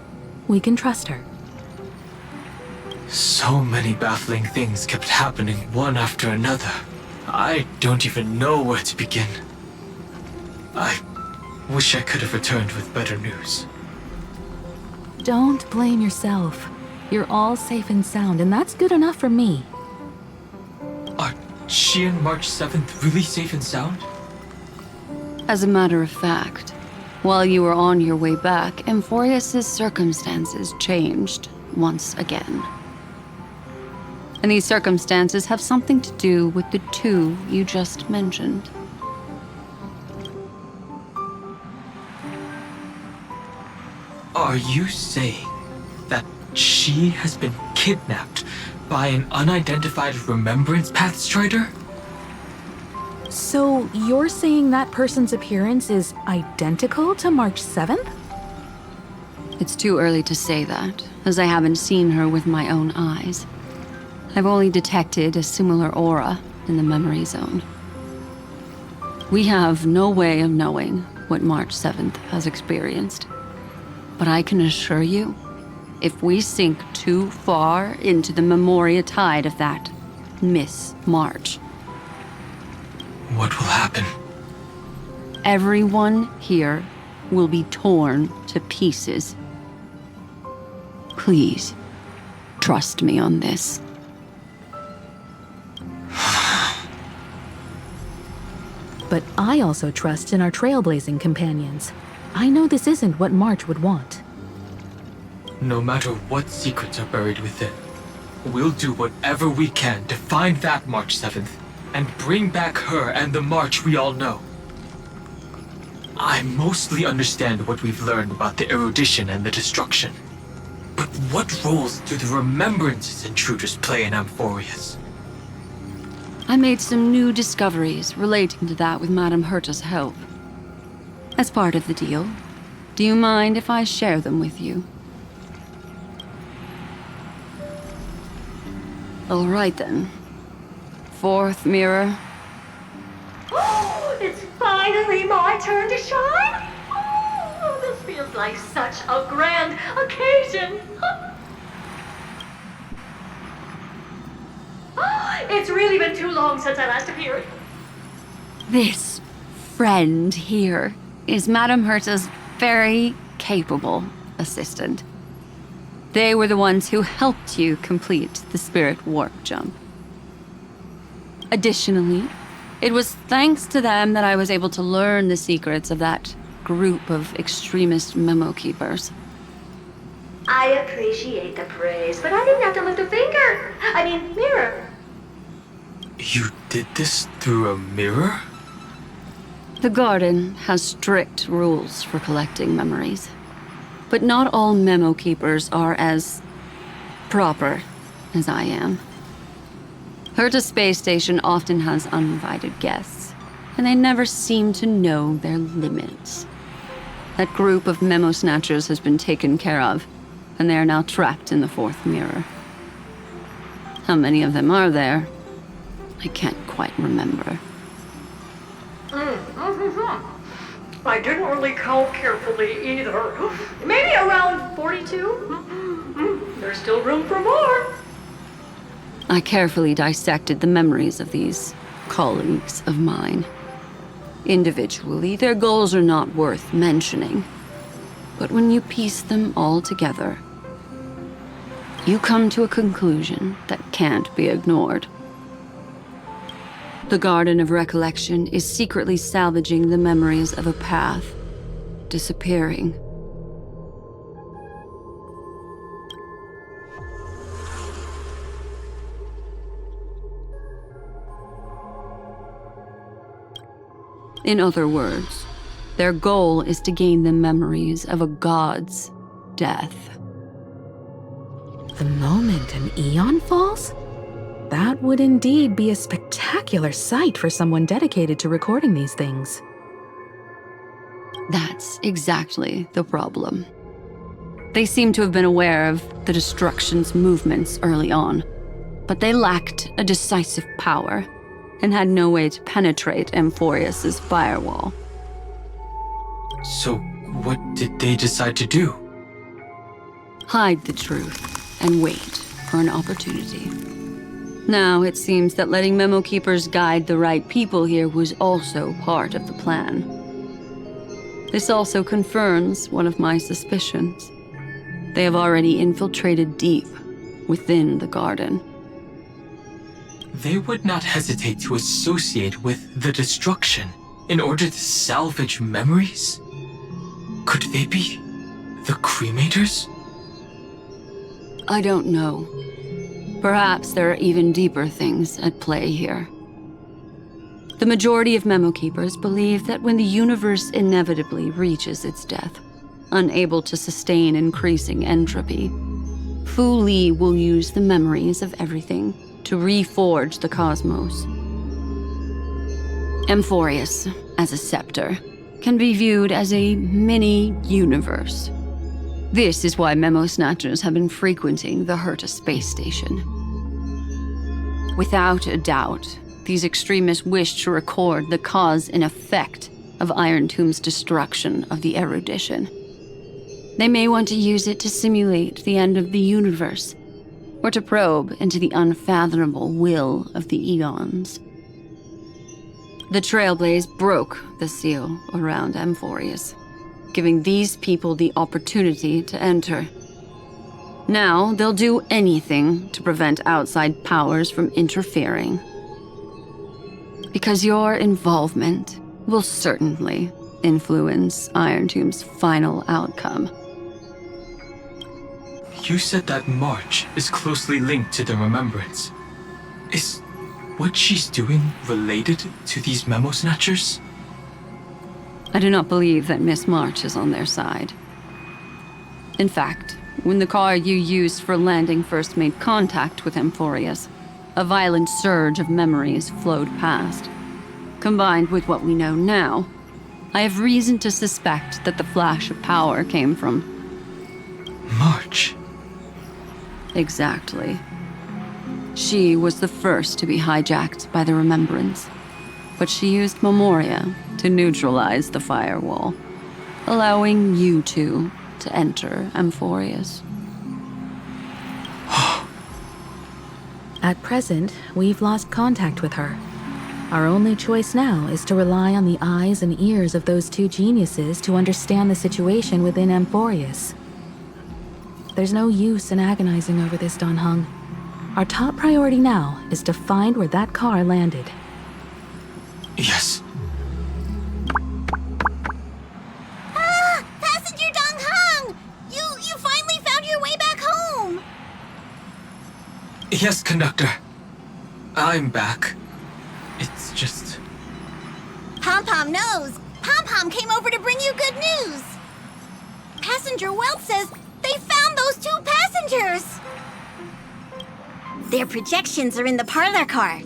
We can trust her. So many baffling things kept happening one after another. I don't even know where to begin. I wish I could have returned with better news. Don't blame yourself. You're all safe and sound, and that's good enough for me. Are she and March 7th really safe and sound? As a matter of fact, while you were on your way back, Amphorius' circumstances changed once again. And these circumstances have something to do with the two you just mentioned. Are you saying that she has been kidnapped by an unidentified Remembrance Path Strider? So you're saying that person's appearance is identical to March 7th? It's too early to say that, as I haven't seen her with my own eyes. I've only detected a similar aura in the memory zone. We have no way of knowing what March 7th has experienced. But I can assure you, if we sink too far into the memoria tide of that Miss March, what will happen? Everyone here will be torn to pieces. Please, trust me on this. But I also trust in our trailblazing companions. I know this isn't what March would want. No matter what secrets are buried within, we'll do whatever we can to find that March 7th and bring back her and the March we all know. I mostly understand what we've learned about the erudition and the destruction. But what roles do the remembrances intruders play in Amphorius? I made some new discoveries relating to that with Madame Herta's help. As part of the deal, do you mind if I share them with you? All right then. Fourth mirror. Oh, it's finally my turn to shine! Oh, this feels like such a grand occasion! It's really been too long since I last appeared. This friend here is Madame Herta's very capable assistant. They were the ones who helped you complete the spirit warp jump. Additionally, it was thanks to them that I was able to learn the secrets of that group of extremist memo keepers. I appreciate the praise, but I didn't have to lift a finger. I mean, mirror. You did this through a mirror? The garden has strict rules for collecting memories. But not all memo keepers are as proper as I am. Herta Space Station often has uninvited guests, and they never seem to know their limits. That group of memo snatchers has been taken care of, and they are now trapped in the fourth mirror. How many of them are there? I can't quite remember. I didn't really count carefully either. Maybe around 42? There's still room for more. I carefully dissected the memories of these colleagues of mine. Individually, their goals are not worth mentioning. But when you piece them all together, you come to a conclusion that can't be ignored. The Garden of Recollection is secretly salvaging the memories of a path disappearing. In other words, their goal is to gain the memories of a god's death. The moment an eon falls? That would indeed be a spectacular sight for someone dedicated to recording these things. That's exactly the problem. They seem to have been aware of the destruction's movements early on, but they lacked a decisive power and had no way to penetrate Amphorius's firewall. So, what did they decide to do? Hide the truth and wait for an opportunity. Now, it seems that letting Memo Keepers guide the right people here was also part of the plan. This also confirms one of my suspicions. They have already infiltrated deep within the garden. They would not hesitate to associate with the destruction in order to salvage memories? Could they be the Cremators? I don't know. Perhaps there are even deeper things at play here. The majority of Memo Keepers believe that when the universe inevitably reaches its death, unable to sustain increasing entropy, Fu Li will use the memories of everything to reforge the cosmos. Amphorius, as a scepter, can be viewed as a mini-universe. This is why Memo Snatchers have been frequenting the Herta space station. Without a doubt, these extremists wish to record the cause and effect of Iron Tomb's destruction of the erudition. They may want to use it to simulate the end of the universe, or to probe into the unfathomable will of the eons. The Trailblaze broke the seal around Amphorius, giving these people the opportunity to enter. Now, they'll do anything to prevent outside powers from interfering. Because your involvement will certainly influence Iron Tomb's final outcome. You said that March is closely linked to the Remembrance. Is what she's doing related to these Memo Snatchers? I do not believe that Miss March is on their side. In fact, when the car you used for landing first made contact with Amphorius, a violent surge of memories flowed past. Combined with what we know now, I have reason to suspect that the flash of power came from March. Exactly. She was the first to be hijacked by the Remembrance, but she used Memoria to neutralize the firewall, allowing you two to enter Amphorius. At present, we've lost contact with her. Our only choice now is to rely on the eyes and ears of those two geniuses to understand the situation within Amphorius. There's no use in agonizing over this, Don Hung. Our top priority now is to find where that car landed. Yes. Ah! Passenger Dong Hung! You finally found your way back home! Yes, conductor. I'm back. It's just... Pom-Pom knows. Pom-Pom came over to bring you good news. Passenger Welt says they found those two passengers. Their projections are in the parlor car.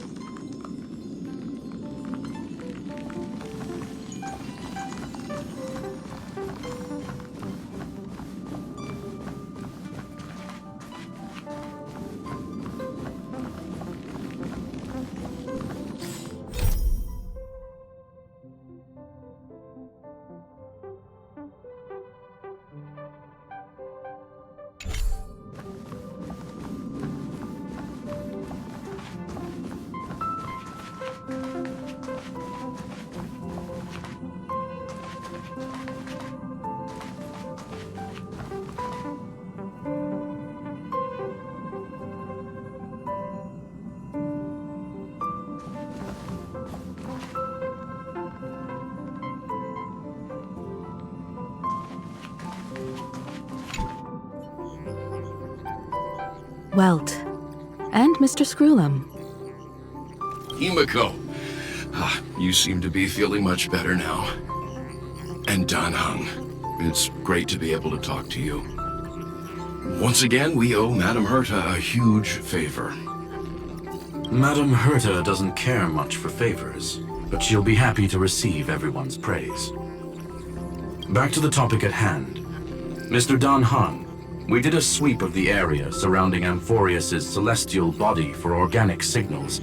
Welt. And Mr. Screwlum. Himiko, you seem to be feeling much better now. And Dan Heng, it's great to be able to talk to you. Once again, we owe Madame Herta a huge favor. Madame Herta doesn't care much for favors, but she'll be happy to receive everyone's praise. Back to the topic at hand. Mr. Dan Heng, we did a sweep of the area surrounding Amphorius' celestial body for organic signals,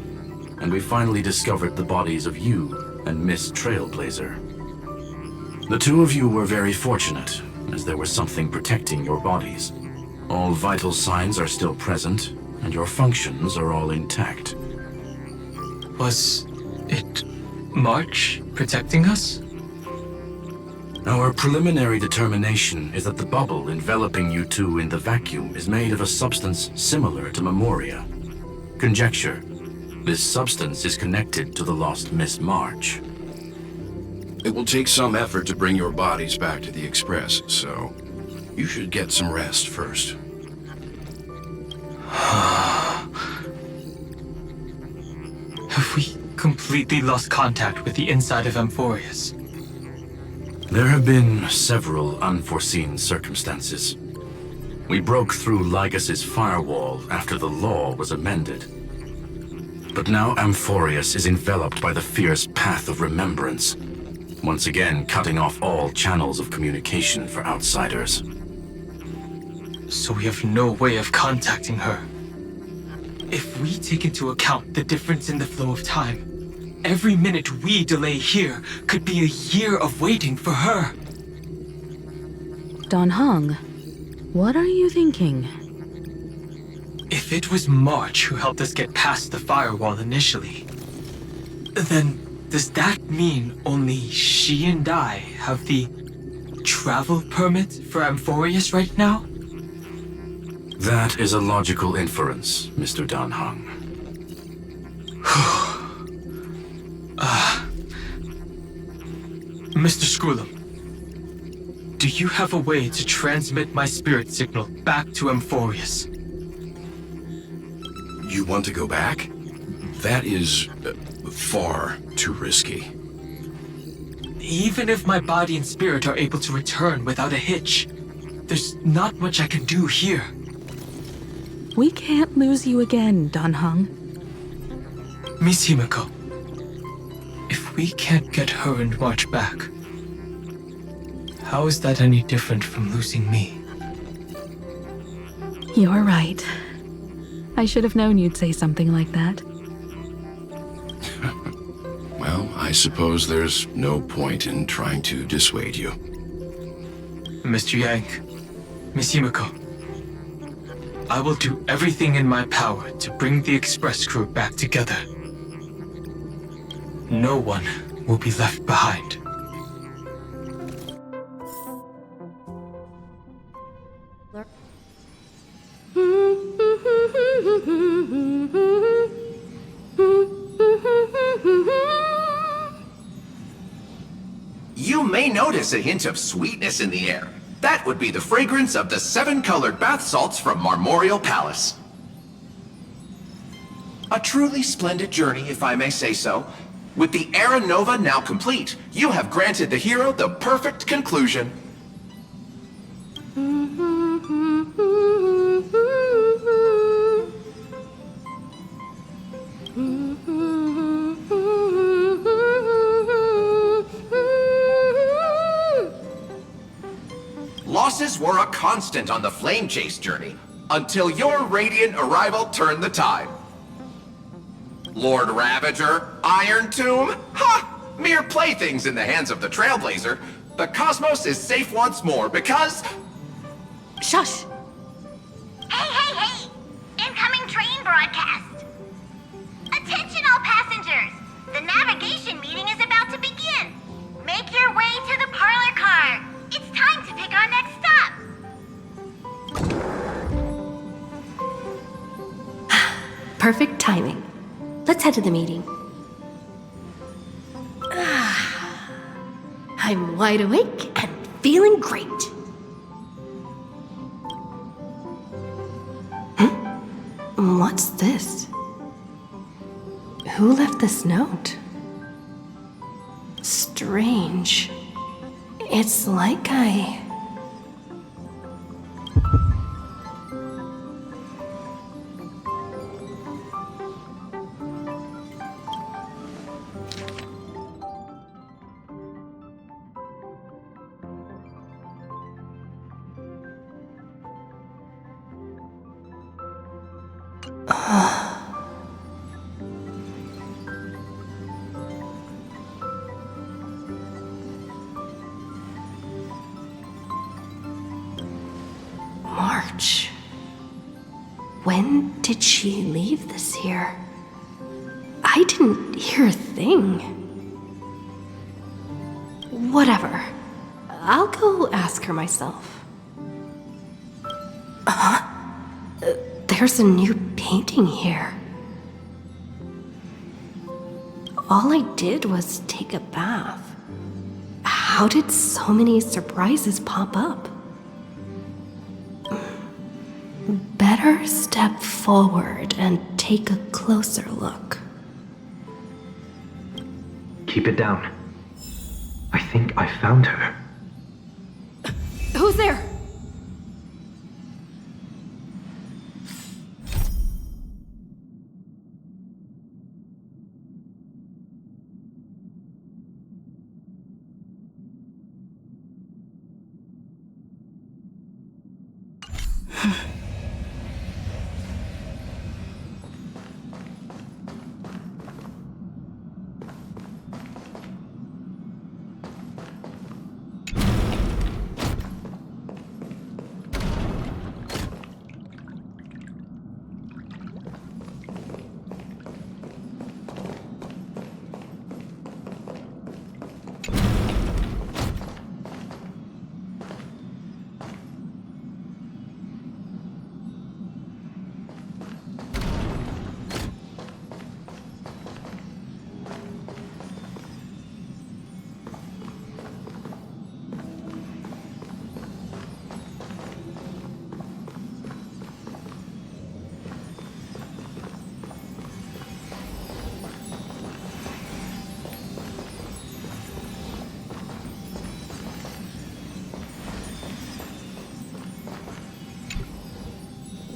and we finally discovered the bodies of you and Miss Trailblazer. The two of you were very fortunate, as there was something protecting your bodies. All vital signs are still present, and your functions are all intact. Was it March protecting us? Our preliminary determination is that the bubble enveloping you two in the vacuum is made of a substance similar to Memoria. Conjecture: this substance is connected to the lost Miss March. It will take some effort to bring your bodies back to the Express, so you should get some rest first. Have we completely lost contact with the inside of Amphorius? There have been several unforeseen circumstances. We broke through Lygas's firewall after the law was amended. But now Amphorius is enveloped by the fierce path of remembrance, once again cutting off all channels of communication for outsiders. So we have no way of contacting her. If we take into account the difference in the flow of time, every minute we delay here could be a year of waiting for her. Dan Heng, what are you thinking? If it was March who helped us get past the firewall initially, then does that mean only she and I have the travel permit for Amphorius right now? That is a logical inference, Mr. Dan Heng. Mr. Screwlum, do you have a way to transmit my spirit signal back to Amphorius? You want to go back? That is far too risky. Even if my body and spirit are able to return without a hitch, there's not much I can do here. We can't lose you again, Dan Heng. Miss Himiko, if we can't get her and March back, how is that any different from losing me? You're right. I should have known you'd say something like that. Well, I suppose there's no point in trying to dissuade you. Mr. Yang, Miss Himiko, I will do everything in my power to bring the Express crew back together. No one will be left behind. You may notice a hint of sweetness in the air. That would be the fragrance of the 7-colored bath salts from Marmorial Palace. A truly splendid journey, if I may say so. With the Era Nova now complete, you have granted the hero the perfect conclusion. Losses were a constant on the Flame Chase journey, until your radiant arrival turned the tide. Lord Ravager, Iron Tomb, ha! Mere playthings in the hands of the Trailblazer. The cosmos is safe once more because... Shush! Hey! Incoming train broadcast! Attention all passengers! The navigation meeting is about to begin! Make your way to the parlor car! It's time to pick our next stop! Perfect timing. Let's head to the meeting. I'm wide awake and feeling great. What's this? Who left this note? Strange. It's like I... March. When did she leave this here? I didn't hear a thing. Whatever. I'll go ask her myself. There's a new painting here. All I did was take a bath. How did so many surprises pop up? Better step forward and take a closer look. Keep it down. I think I found her. Who's there?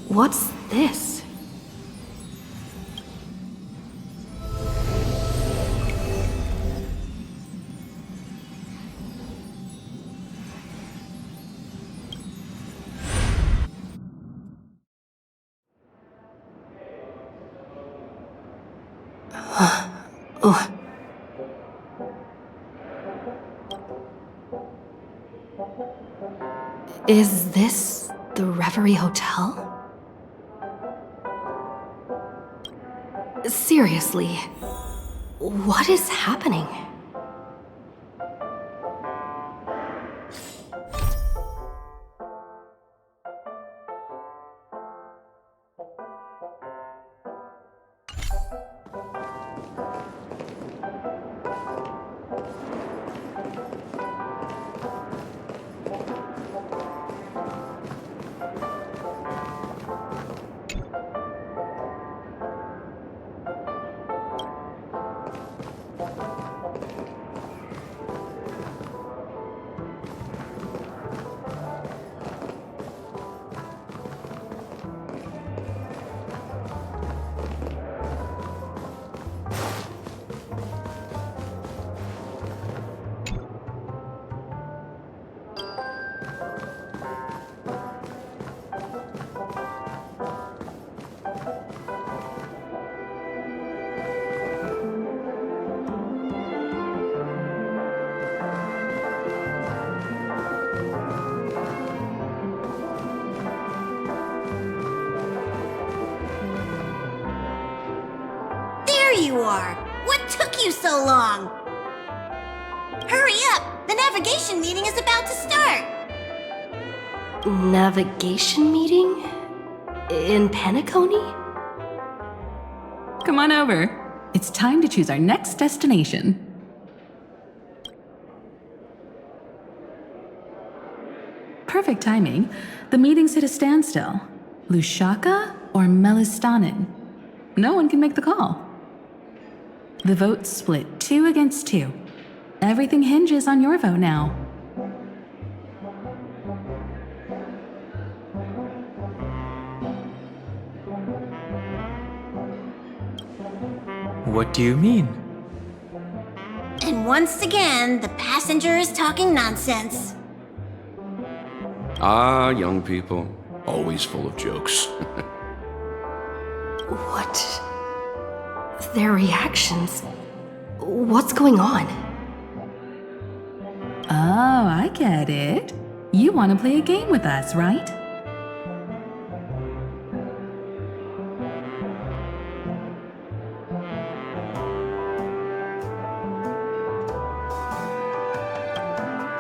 What's this? Oh. Is this the Reverie Hotel? Seriously, what is happening? You are. What took you so long? Hurry up! The navigation meeting is about to start! Navigation meeting? In Penacony? Come on over. It's time to choose our next destination. Perfect timing. The meeting's at a standstill. Lushaka or melastonin? No one can make the call. The vote's split 2 against 2. Everything hinges on your vote now. What do you mean? And once again, the passenger is talking nonsense. Ah, young people, always full of jokes. What? Their reactions. What's going on? Oh, I get it. You want to play a game with us, right?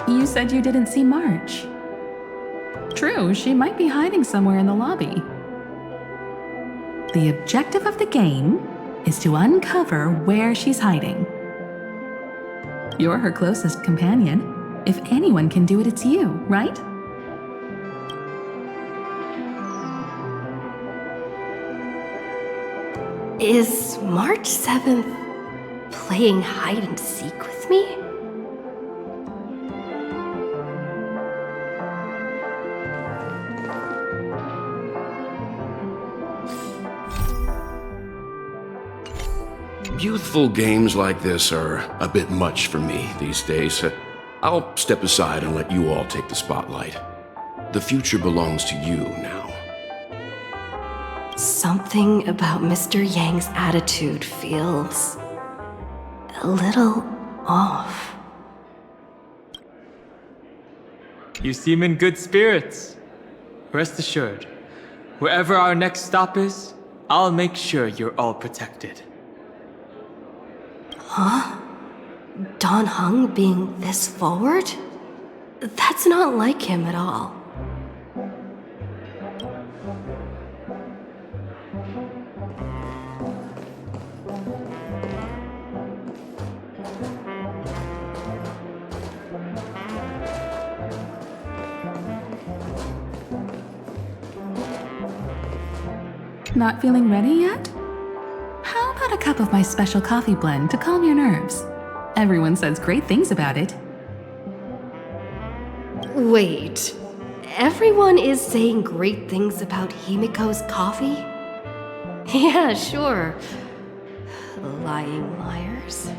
You said you didn't see March. True, she might be hiding somewhere in the lobby. The objective of the game is to uncover where she's hiding. You're her closest companion. If anyone can do it, it's you, right? Is March 7th playing hide and seek with me? Youthful games like this are a bit much for me these days. I'll step aside and let you all take the spotlight. The future belongs to you now. Something about Mr. Yang's attitude feels a little off. You seem in good spirits. Rest assured, wherever our next stop is, I'll make sure you're all protected. Huh? Don Hung being this forward? That's not like him at all. Not feeling ready yet? How about a cup of my special coffee blend to calm your nerves? Everyone says great things about it. Wait, everyone is saying great things about Himiko's coffee? Yeah, sure. Lying liars.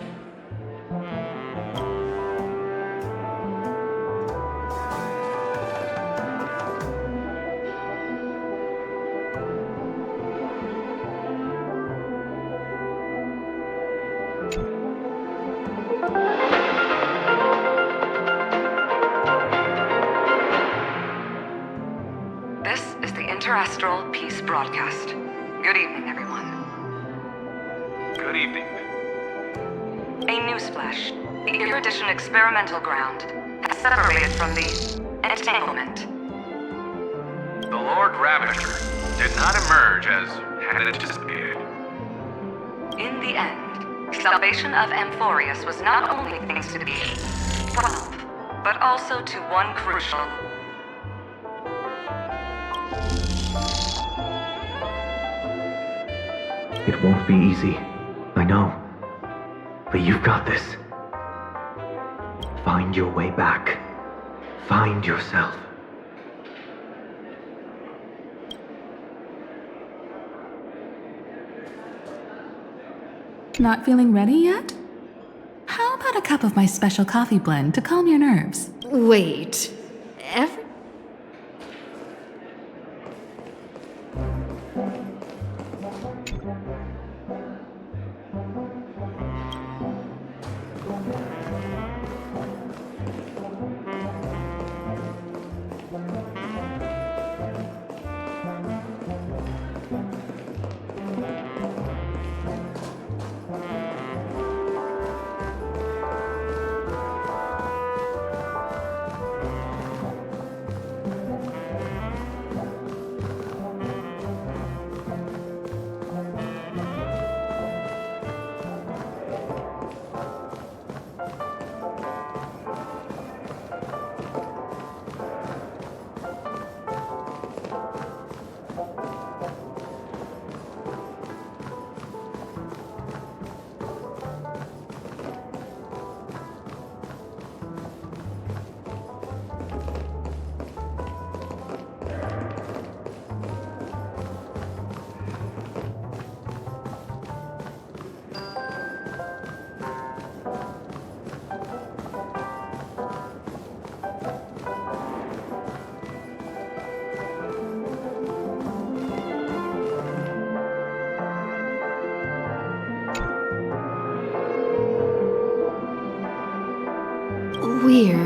Interastral Peace Broadcast. Good evening, everyone. Good evening. A newsflash. The Erudition experimental ground has separated from the entanglement. The Lord Ravager did not emerge as had anticipated. In the end, salvation of Amphorius was not only thanks to the 12, but also to one crucial. It won't be easy, I know. But you've got this. Find your way back. Find yourself. Not feeling ready yet? How about a cup of my special coffee blend to calm your nerves? Wait,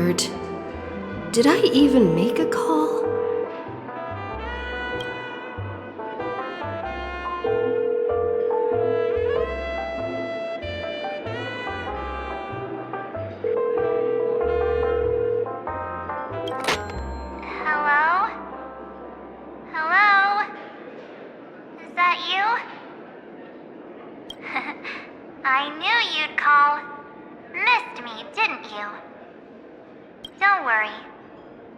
weird. Did I even make a call? Hello? Hello? Is that you? I knew you'd call. Missed me, didn't you? Don't worry.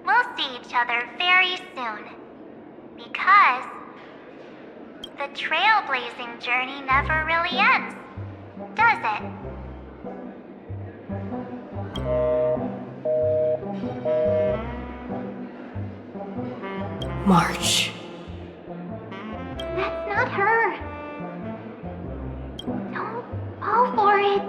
We'll see each other very soon. Because the trailblazing journey never really ends, does it? March. That's not her. Don't fall for it.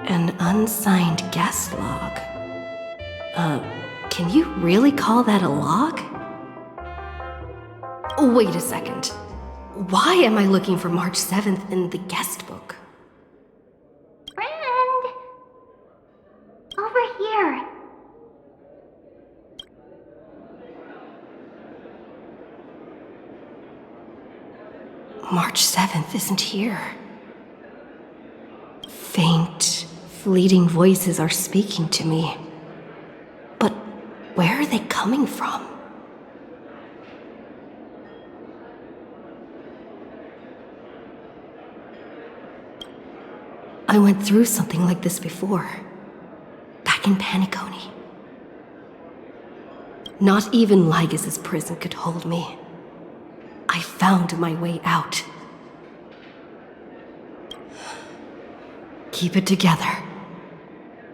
An unsigned guest log. Can you really call that a log? Wait a second. Why am I looking for March 7th in the guest book? Friend! Over here. March 7th isn't here. Faint, fleeting voices are speaking to me. But where are they coming from? I went through something like this before, back in Paniconi. Not even Lygas's prison could hold me. I found my way out. Keep it together.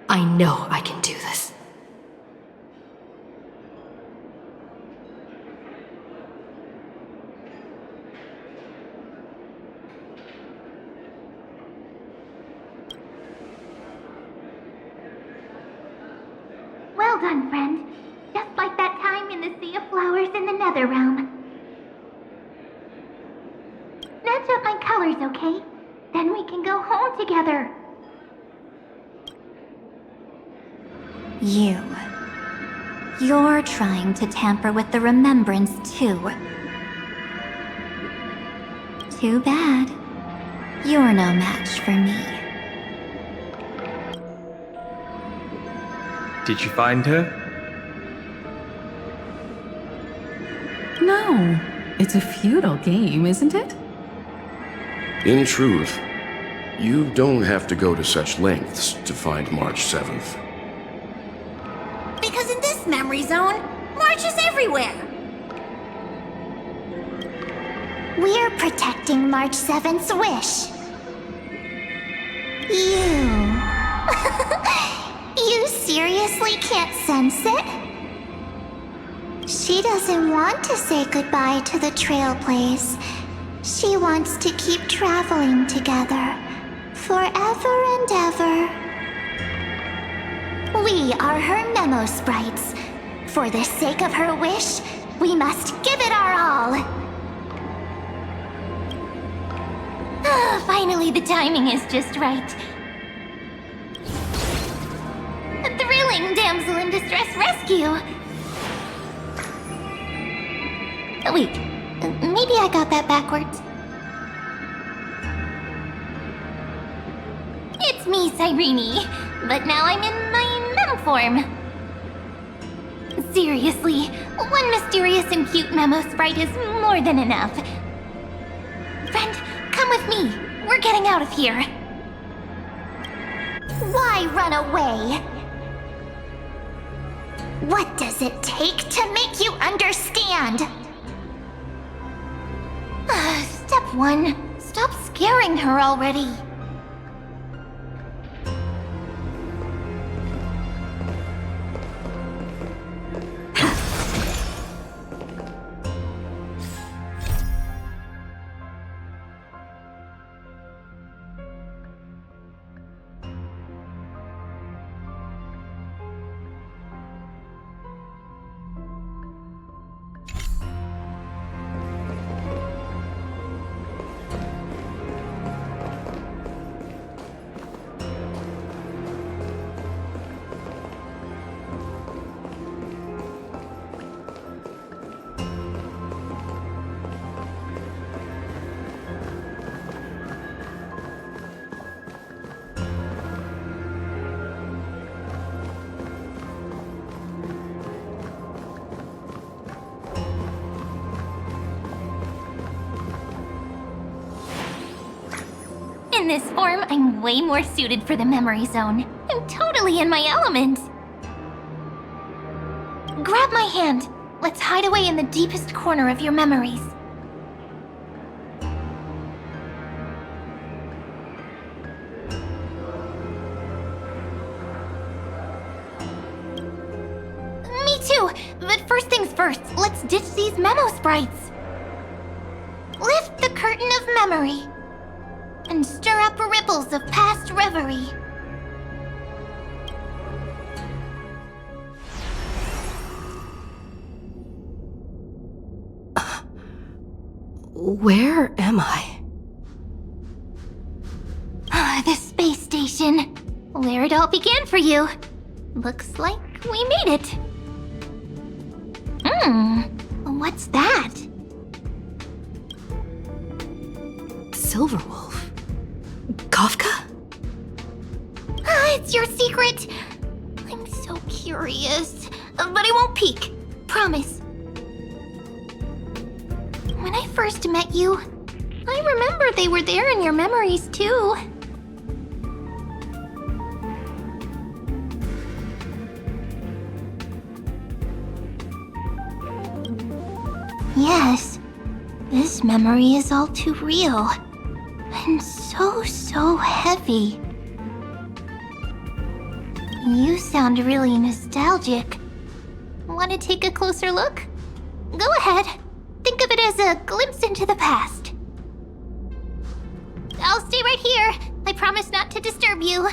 I know I can do this. Well done, friend. Just like that time in the Sea of Flowers in the Nether Realm. Match up my colors, okay? Then we can go home together. You're trying to tamper with the remembrance, too. Too bad. You're no match for me. Did you find her? No, it's a futile game, isn't it? In truth, you don't have to go to such lengths to find March 7th. Because in this memory zone, March is everywhere. We're protecting March 7th's wish. You seriously can't sense it? She doesn't want to say goodbye to the Trailblaze. She wants to keep traveling together, forever and ever. We are her memo sprites. For the sake of her wish, we must give it our all. Finally, the timing is just right. A thrilling damsel in distress rescue. Wait, maybe I got that backwards. It's me, Cyrene, but now I'm in my mem form. Seriously, one mysterious and cute memo sprite is more than enough. Friend, come with me. We're getting out of here. Why run away? What does it take to make you understand? Step 1. Stop scaring her already. In this form, I'm way more suited for the memory zone. I'm totally in my element. Grab my hand. Let's hide away in the deepest corner of your memories. Me too, but first things first, let's ditch these memo sprites. Lift the curtain of memory and stir up ripples of past reverie. Where am I? The space station, where it all began for you. Looks like we made it. What's that? Silverwolf. Kafka? It's your secret. I'm so curious, but I won't peek. Promise. When I first met you, I remember they were there in your memories too. Yes, this memory is all too real. And so heavy. You sound really nostalgic. Want to take a closer look? Go ahead. Think of it as a glimpse into the past. I'll stay right here. I promise not to disturb you.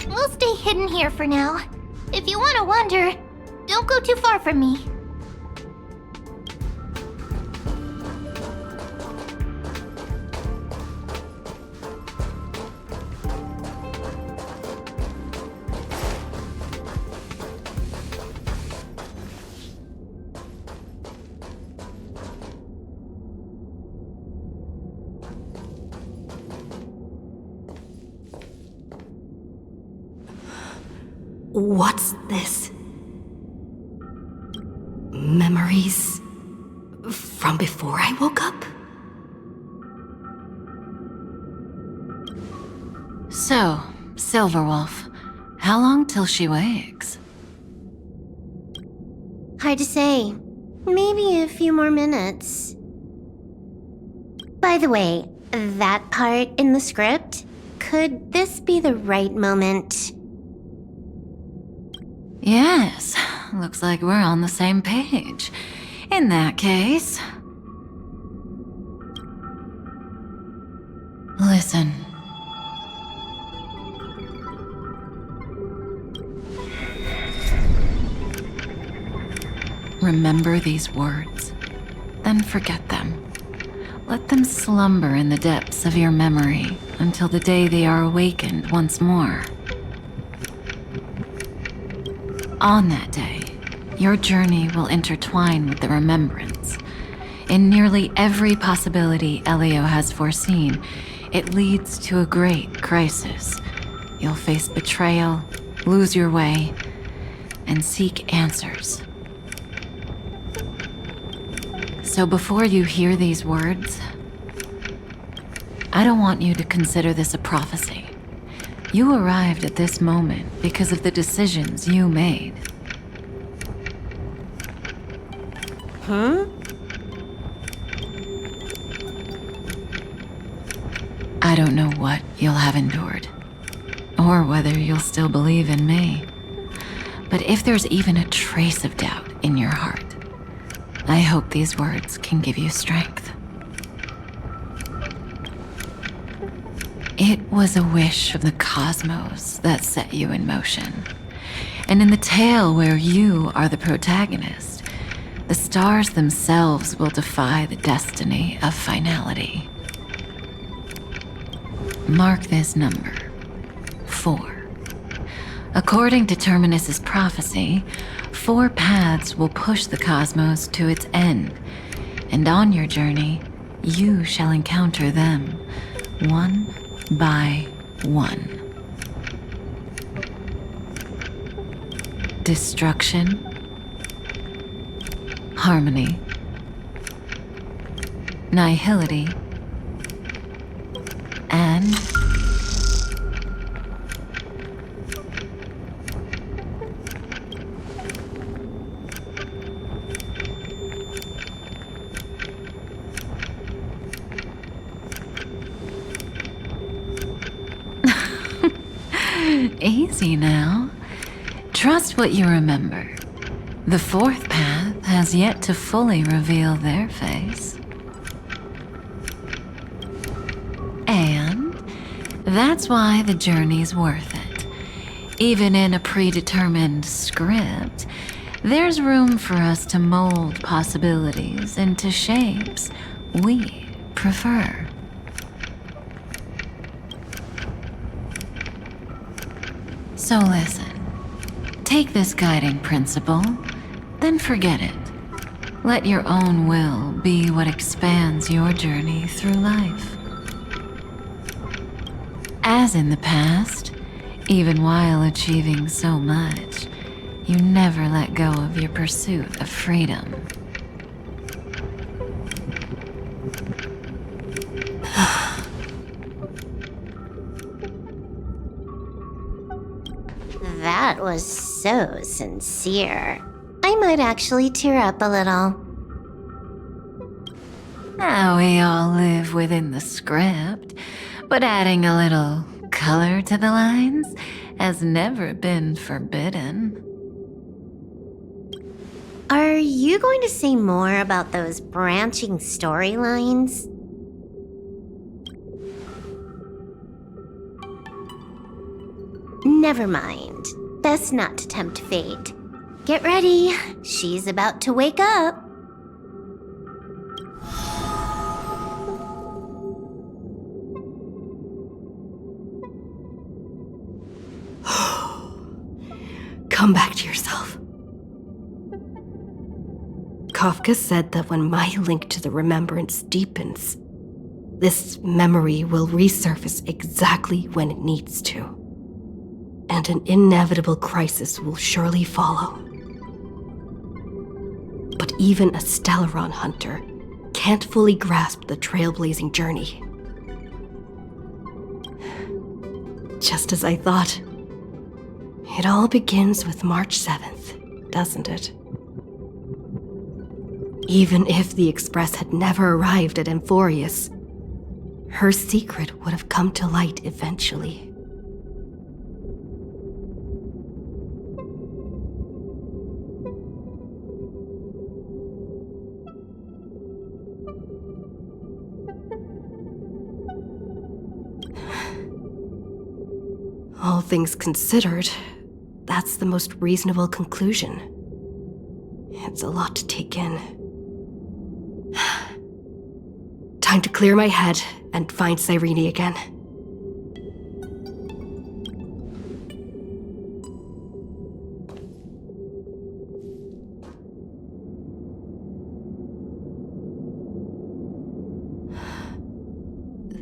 We'll stay hidden here for now. If you want to wander, don't go too far from me. What's this? Memories from before I woke up? So, Silverwolf, how long till she wakes? Hard to say. Maybe a few more minutes. By the way, that part in the script, could this be the right moment? Yes, looks like we're on the same page. In that case... Listen. Remember these words, then forget them. Let them slumber in the depths of your memory until the day they are awakened once more. On that day, your journey will intertwine with the remembrance. In nearly every possibility Elio has foreseen, it leads to a great crisis. You'll face betrayal, lose your way, and seek answers. So before you hear these words, I don't want you to consider this a prophecy. You arrived at this moment because of the decisions you made. Huh? I don't know what you'll have endured, or whether you'll still believe in me. But if there's even a trace of doubt in your heart, I hope these words can give you strength. It was a wish of the cosmos that set you in motion. And in the tale where you are the protagonist, the stars themselves will defy the destiny of finality. Mark this number, 4. According to Terminus's prophecy, 4 paths will push the cosmos to its end, and on your journey, you shall encounter them, one by one. Destruction, harmony, nihility, and easy now. Trust what you remember. The 4th path has yet to fully reveal their face. And that's why the journey's worth it. Even in a predetermined script, there's room for us to mold possibilities into shapes we prefer. So listen, take this guiding principle, then forget it. Let your own will be what expands your journey through life. As in the past, even while achieving so much, you never let go of your pursuit of freedom. That was so sincere. I might actually tear up a little. Now we all live within the script, but adding a little color to the lines has never been forbidden. Are you going to say more about those branching storylines? Never mind. Best not to tempt fate. Get ready. She's about to wake up. Come back to yourself. Kafka said that when my link to the remembrance deepens, this memory will resurface exactly when it needs to. And an inevitable crisis will surely follow. But even a Stellaron hunter can't fully grasp the trailblazing journey. Just as I thought. It all begins with March 7th, doesn't it? Even if the Express had never arrived at Amphorius, her secret would have come to light eventually. All things considered, that's the most reasonable conclusion. It's a lot to take in. Time Time to clear my head and find Cyrene again.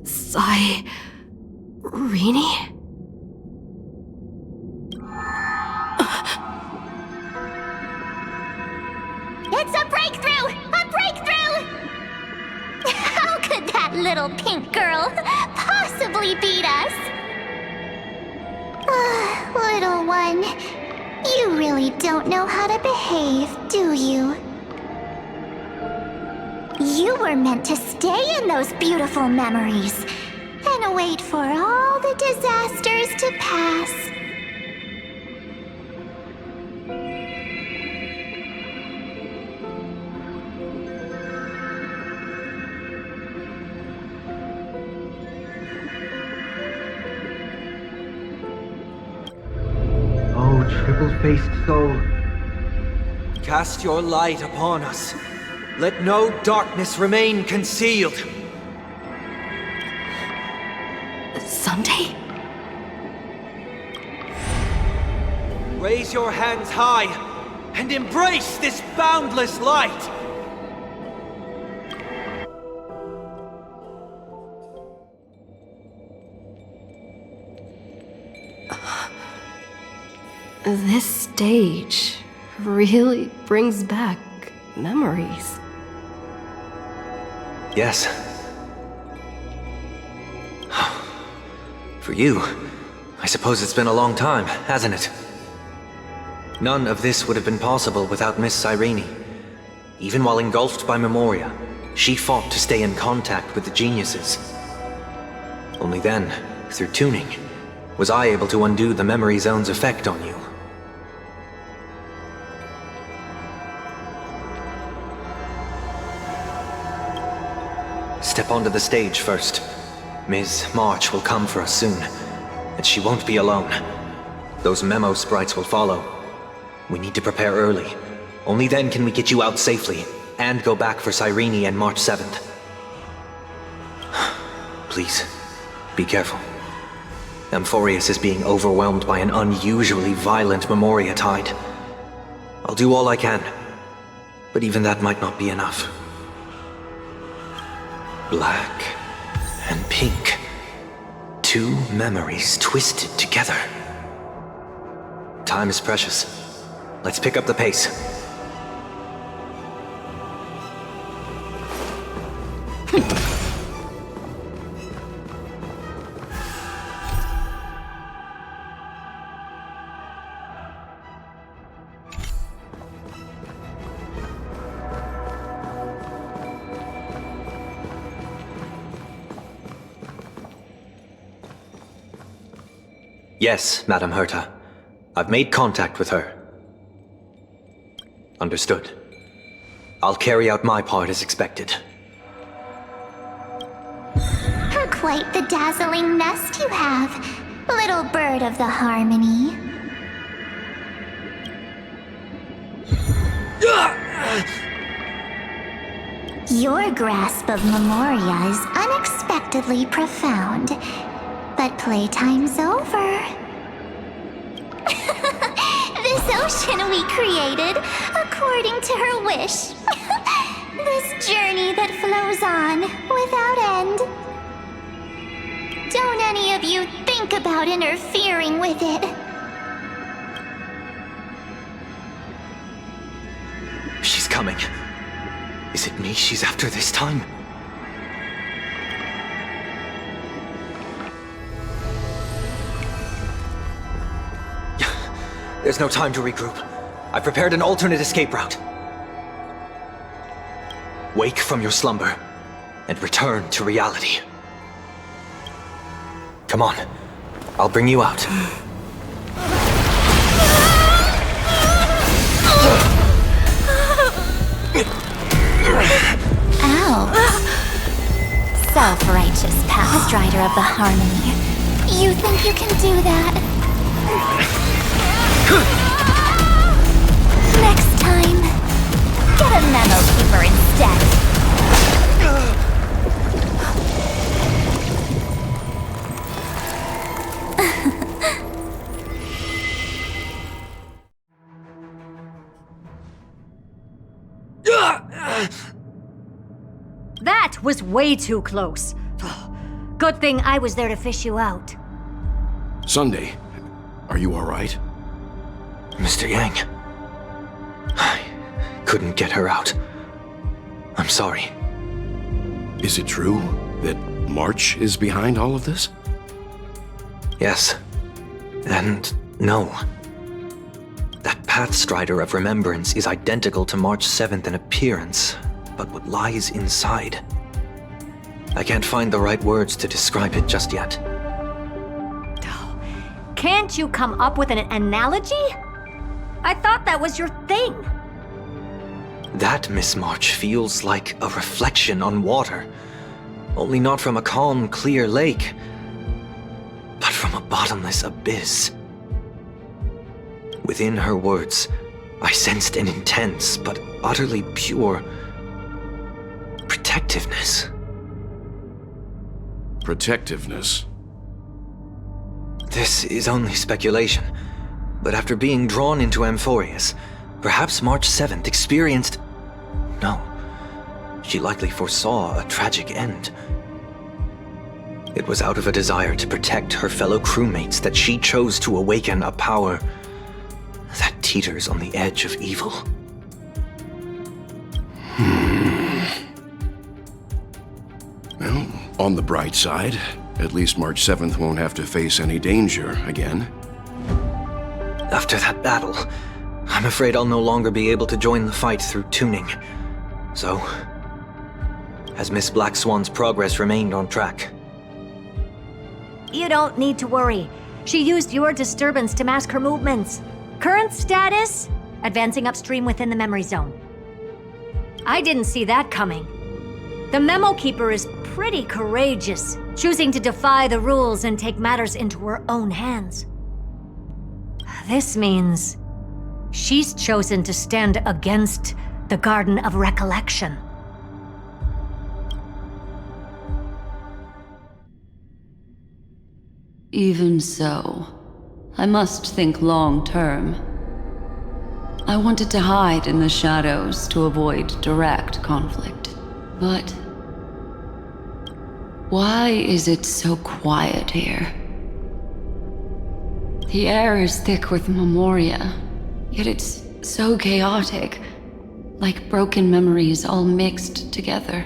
Cyrene? It's a breakthrough! A breakthrough! How could that little pink girl possibly beat us? Little one, you really don't know how to behave, do you? You were meant to stay in those beautiful memories and wait for all the disasters to pass. Oh, triple-faced soul. Cast your light upon us. Let no darkness remain concealed. Sunday? Raise your hands high and embrace this boundless light. This stage really brings back memories. Yes. For you, I suppose it's been a long time, hasn't it? None of this would have been possible without Miss Cyrene. Even while engulfed by Memoria, she fought to stay in contact with the geniuses. Only then, through tuning, was I able to undo the memory zone's effect on you. Step onto the stage first. Ms. March will come for us soon, and she won't be alone. Those memo sprites will follow. We need to prepare early. Only then can we get you out safely, and go back for Cyrene and March 7th. Please, be careful. Amphorius is being overwhelmed by an unusually violent Memoria tide. I'll do all I can, but even that might not be enough. Black and pink. Two memories twisted together. Time is precious. Let's pick up the pace. Yes, Madam Herta. I've made contact with her. Understood. I'll carry out my part as expected. Quite the dazzling nest you have, little bird of the harmony. Your grasp of Memoria is unexpectedly profound, but playtime's over. This ocean we created according to her wish. This journey that flows on without end. Don't any of you think about interfering with it. She's coming. Is it me she's after this time? There's no time to regroup. I've prepared an alternate escape route. Wake from your slumber and return to reality. Come on, I'll bring you out. Ow. Self-righteous past rider of the harmony. You think you can do that? Next time, get a memo keeper instead. That was way too close. Good thing I was there to fish you out. Sunday, are you alright? Mr. Yang. I couldn't get her out. I'm sorry. Is it true that March is behind all of this? Yes. And no. That Pathstrider of Remembrance is identical to March 7th in appearance, but what lies inside. I can't find the right words to describe it just yet. Can't you come up with an analogy? I thought that was your thing. That Miss March feels like a reflection on water. Only not from a calm, clear lake, but from a bottomless abyss. Within her words, I sensed an intense but utterly pure protectiveness. Protectiveness? This is only speculation, but after being drawn into Amphorius, perhaps March 7th experienced... No, she likely foresaw a tragic end. It was out of a desire to protect her fellow crewmates that she chose to awaken a power that teeters on the edge of evil. Well, on the bright side, at least March 7th won't have to face any danger again. After that battle, I'm afraid I'll no longer be able to join the fight through tuning. So, has Miss Black Swan's progress remained on track? You don't need to worry. She used your disturbance to mask her movements. Current status? Advancing upstream within the memory zone. I didn't see that coming. The Memo Keeper is pretty courageous, choosing to defy the rules and take matters into her own hands. This means she's chosen to stand against the Garden of Recollection. Even so, I must think long term. I wanted to hide in the shadows to avoid direct conflict. But why is it so quiet here? The air is thick with memoria, yet it's so chaotic, like broken memories all mixed together.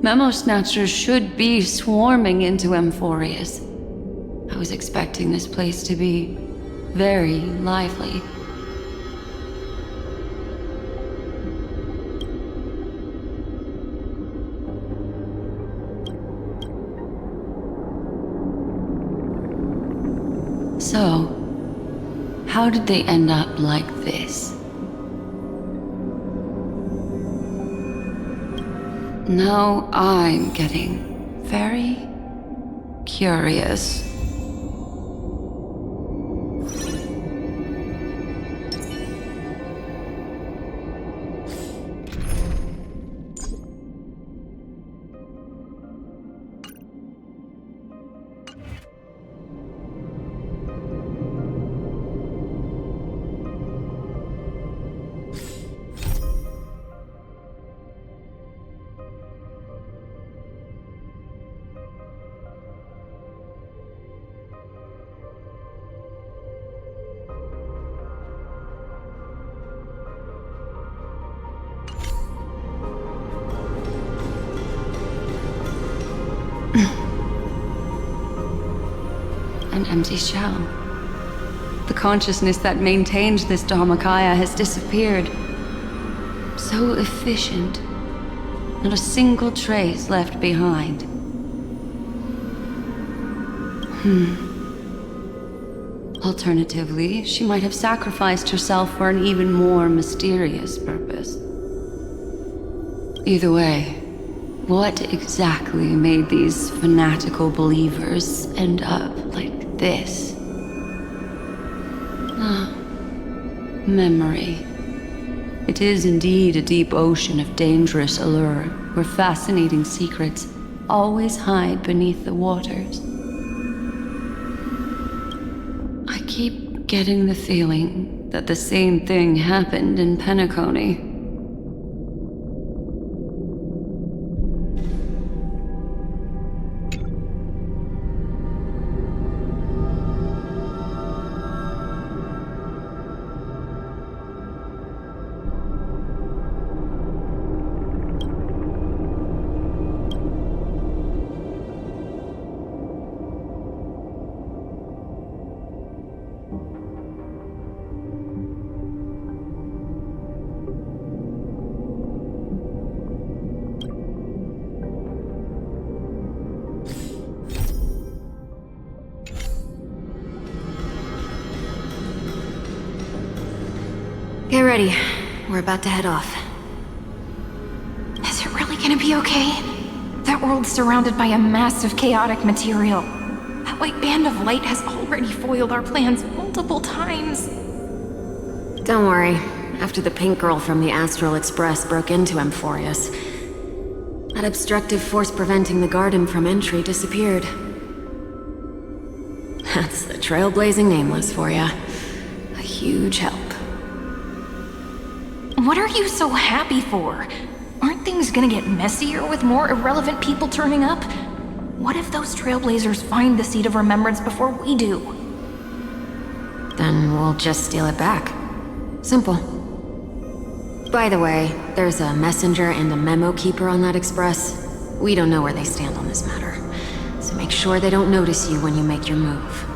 Memo Snatchers should be swarming into Amphorius. I was expecting this place to be very lively. So, how did they end up like this? Now I'm getting very curious. An empty shell. The consciousness that maintained this Dharmakaya has disappeared. So efficient. Not a single trace left behind. Alternatively, she might have sacrificed herself for an even more mysterious purpose. Either way, what exactly made these fanatical believers end up like this? Memory. It is indeed a deep ocean of dangerous allure, where fascinating secrets always hide beneath the waters. I keep getting the feeling that the same thing happened in Penacony. ready. We're about to head off. Is it really gonna be okay? That world's surrounded by a mass of chaotic material. That white band of light has already foiled our plans multiple times. Don't worry. After the pink girl from the Astral Express broke into Amphorius, that obstructive force preventing the garden from entry disappeared. That's the trailblazing Nameless for ya. A huge help. What are you so happy for? Aren't things gonna get messier with more irrelevant people turning up? What if those trailblazers find the Seed of Remembrance before we do? Then we'll just steal it back. Simple. By the way, there's a messenger and a memo keeper on that express. We don't know where they stand on this matter, so make sure they don't notice you when you make your move.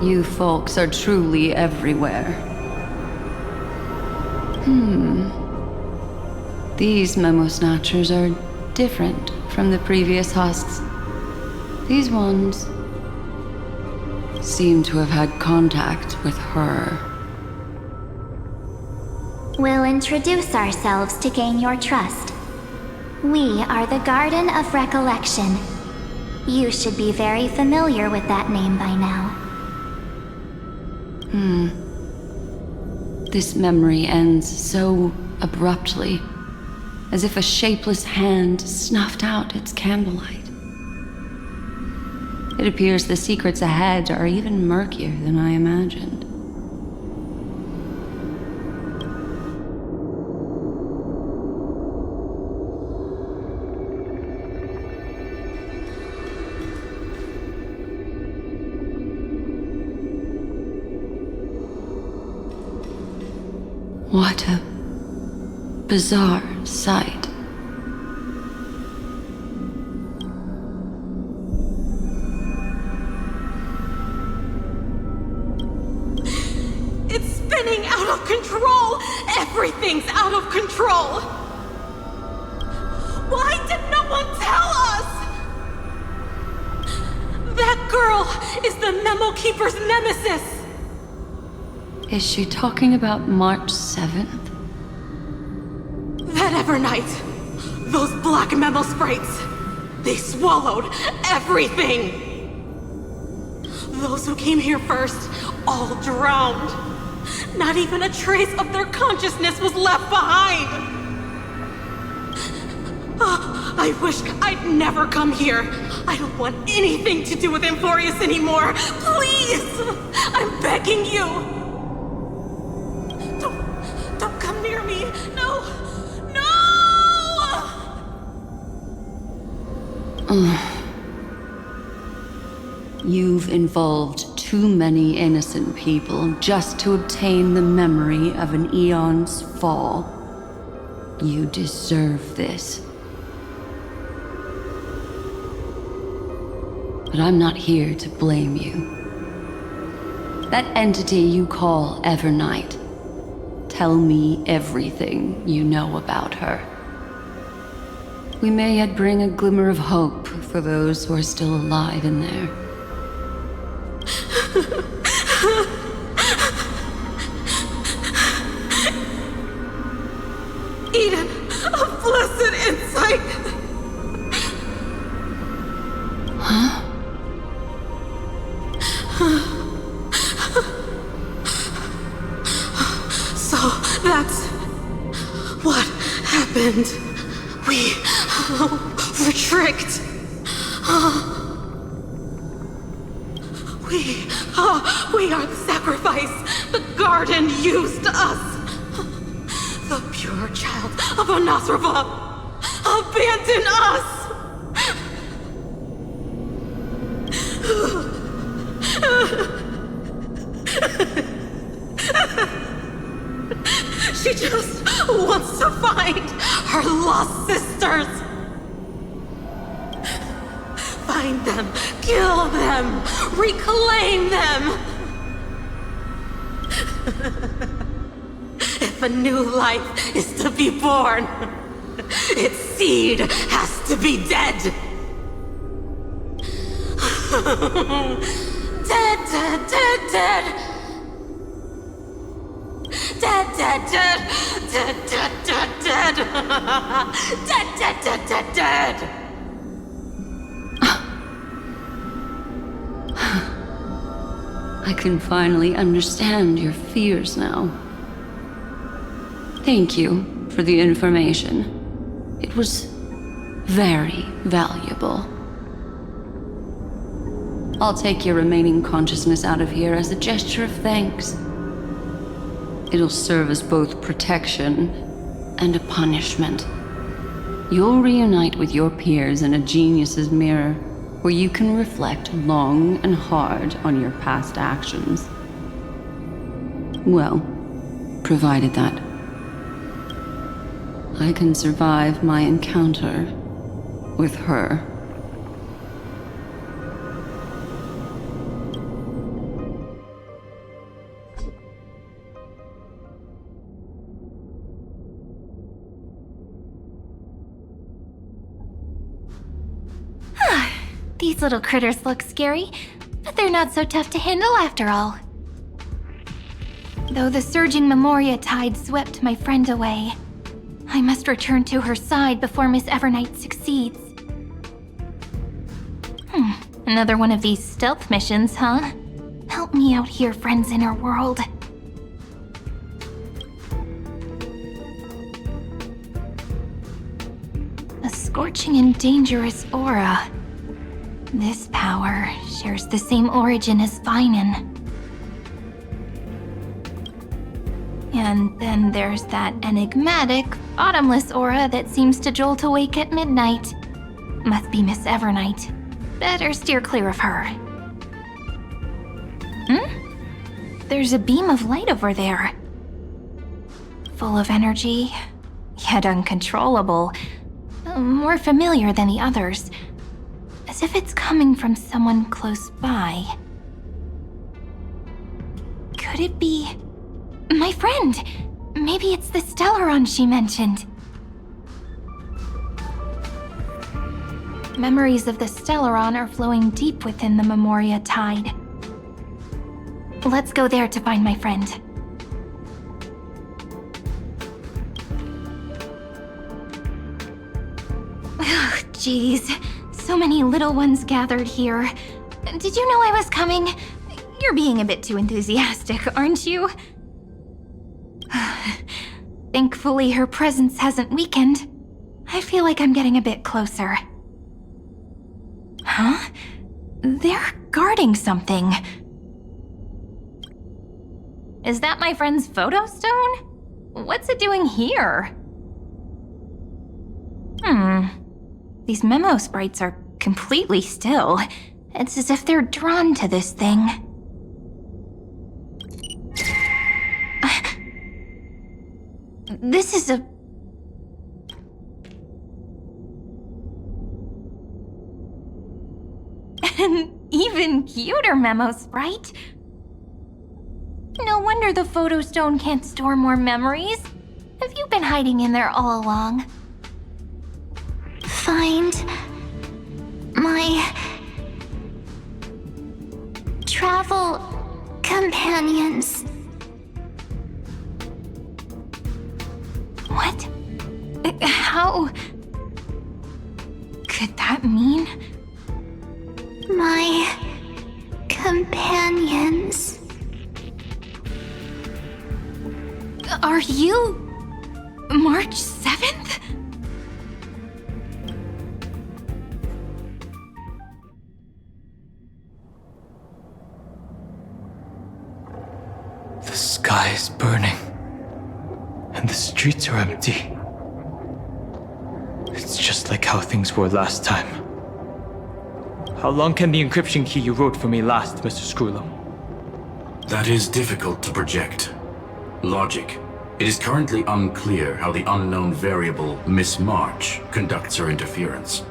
You folks are truly everywhere. These memo snatchers are different from the previous husks. These ones seem to have had contact with her. We'll introduce ourselves to gain your trust. We are the Garden of Recollection. You should be very familiar with that name by now. This memory ends so abruptly, as if a shapeless hand snuffed out its candlelight. It appears the secrets ahead are even murkier than I imagined. What a bizarre sight. It's spinning out of control! Everything's out of control! Why did no one tell us? That girl is the Memo Keeper's nemesis! Is she talking about March 7th? That Evernight! Those black memo sprites! They swallowed everything! Those who came here first, all drowned. Not even a trace of their consciousness was left behind! I wish I'd never come here. I don't want anything to do with Amphorius anymore. Please! I'm begging you! Don't come near me! No! You've involved too many innocent people just to obtain the memory of an eon's fall. You deserve this. But I'm not here to blame you. That entity you call Evernight, tell me everything you know about her. We may yet bring a glimmer of hope for those who are still alive in there. Eden of blessed insight! Huh? So that's what happened. We were tricked. We are the sacrifice. The garden used us. The pure child of Anasrava abandoned us. She just wants to find her lost sisters. Find them, kill them, reclaim them. If a new life is to be born, its seed has to be dead. Dead, dead, dead, dead. Dead, dead, dead. Dead, dead, dead, dead. Dead, dead, dead, dead, dead. I can finally understand your fears now. Thank you for the information. It was very valuable. I'll take your remaining consciousness out of here as a gesture of thanks. It'll serve as both protection and a punishment. You'll reunite with your peers in a genius's mirror, where you can reflect long and hard on your past actions. Well, provided that I can survive my encounter with her. These little critters look scary, but they're not so tough to handle after all. Though the surging Memoria tide swept my friend away, I must return to her side before Miss Evernight succeeds. Another one of these stealth missions, huh? Help me out here, friends in her world. A scorching and dangerous aura. This power shares the same origin as Vinen. And then there's that enigmatic, bottomless aura that seems to jolt awake at midnight. Must be Miss Evernight. Better steer clear of her. There's a beam of light over there. Full of energy, yet uncontrollable. More familiar than the others. As if it's coming from someone close by. Could it be my friend? Maybe it's the Stellaron she mentioned. Memories of the Stellaron are flowing deep within the Memoria tide. Let's go there to find my friend. Ugh, jeez. So many little ones gathered here. Did you know I was coming? You're being a bit too enthusiastic, aren't you? Thankfully, her presence hasn't weakened. I feel like I'm getting a bit closer. Huh? They're guarding something. Is that my friend's photo stone? What's it doing here? These memo sprites are completely still. It's as if they're drawn to this thing. This is a... an even cuter memo sprite. No wonder the photo stone can't store more memories. Have you been hiding in there all along? Find my travel companions. What? How could that mean? My companions. Are you March 7th? The sky is burning, and the streets are empty. It's just like how things were last time. How long can the encryption key you wrote for me last, Mr. Screwlow? That is difficult to project. Logic. It is currently unclear how the unknown variable Miss March conducts her interference.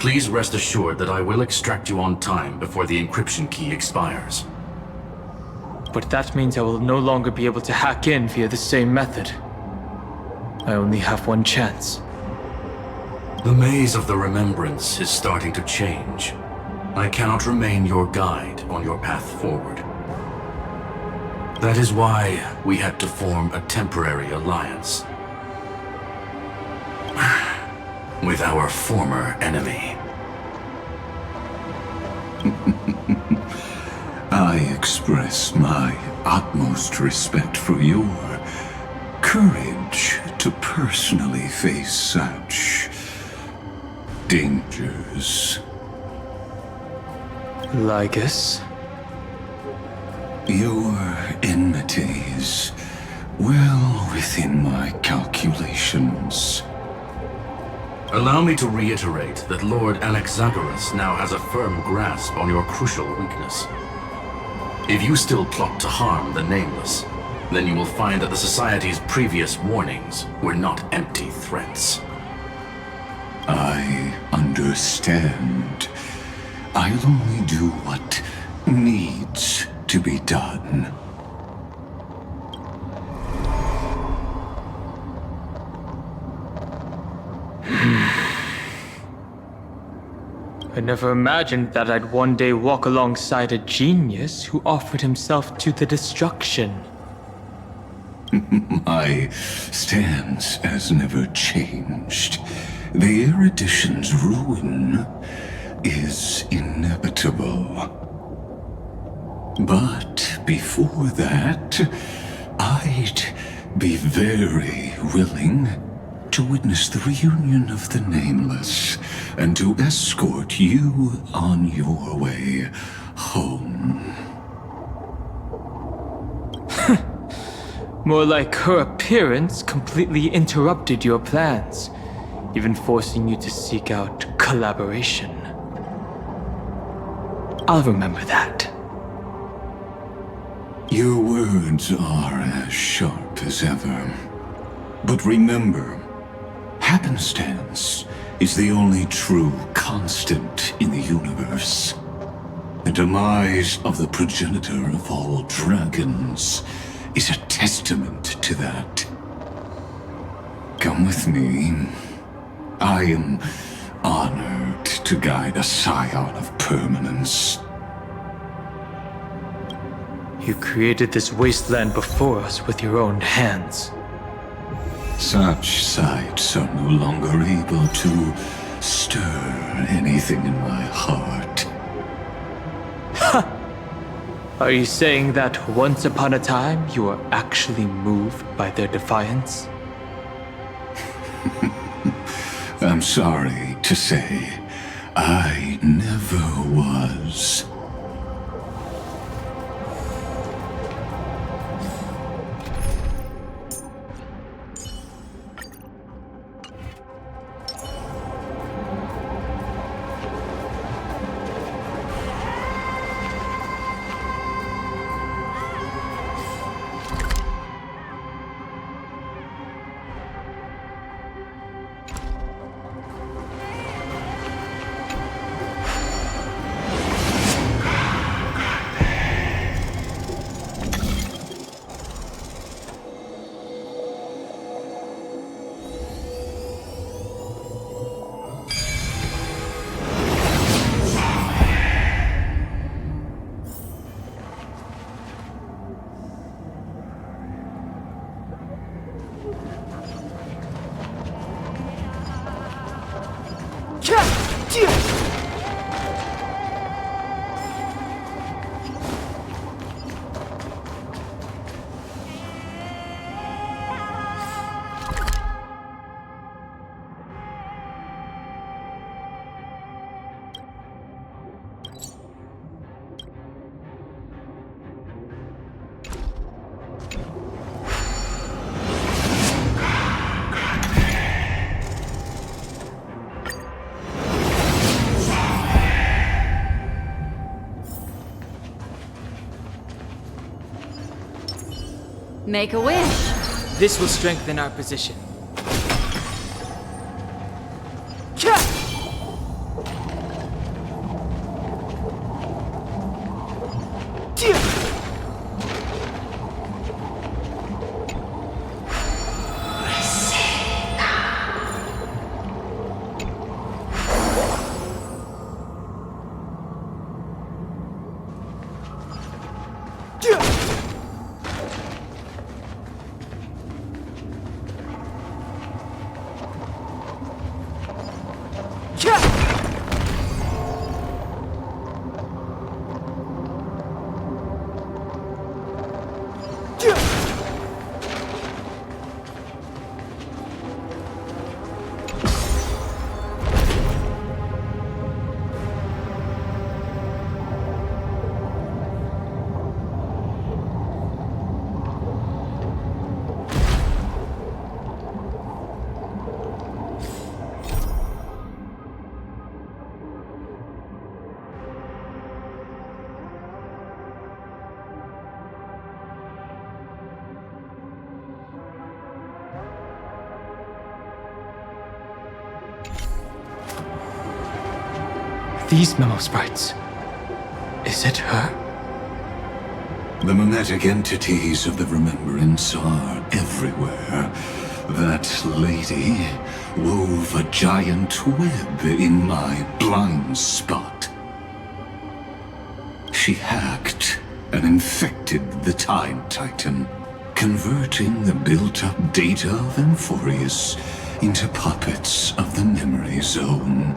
Please rest assured that I will extract you on time before the encryption key expires. But that means I will no longer be able to hack in via the same method. I only have one chance. The maze of the Remembrance is starting to change. I cannot remain your guide on your path forward. That is why we had to form a temporary alliance with our former enemy. I express my utmost respect for your courage to personally face such dangers. Lygus? Your enmity is well within my calculations. Allow me to reiterate that Lord Anaxagoras now has a firm grasp on your crucial weakness. If you still plot to harm the Nameless, then you will find that the Society's previous warnings were not empty threats. I understand. I'll only do what needs to be done. I never imagined that I'd one day walk alongside a genius who offered himself to the destruction. My stance has never changed. The erudition's ruin is inevitable. But before that, I'd be very willing to witness the reunion of the Nameless and to escort you on your way home. More like her appearance completely interrupted your plans, even forcing you to seek out collaboration. I'll remember that. Your words are as sharp as ever. But remember, happenstance is the only true constant in the universe. The demise of the progenitor of all dragons is a testament to that. Come with me. I am honored to guide a scion of permanence. You created this wasteland before us with your own hands. Such sights are no longer able to stir anything in my heart. Ha! Are you saying that once upon a time you were actually moved by their defiance? I'm sorry to say, I never was. Make a wish. This will strengthen our position. These memo sprites. Is it her? The mimetic entities of the Remembrance are everywhere. That lady wove a giant web in my blind spot. She hacked and infected the Time Titan, converting the built-up data of Amphorius into puppets of the Memory Zone.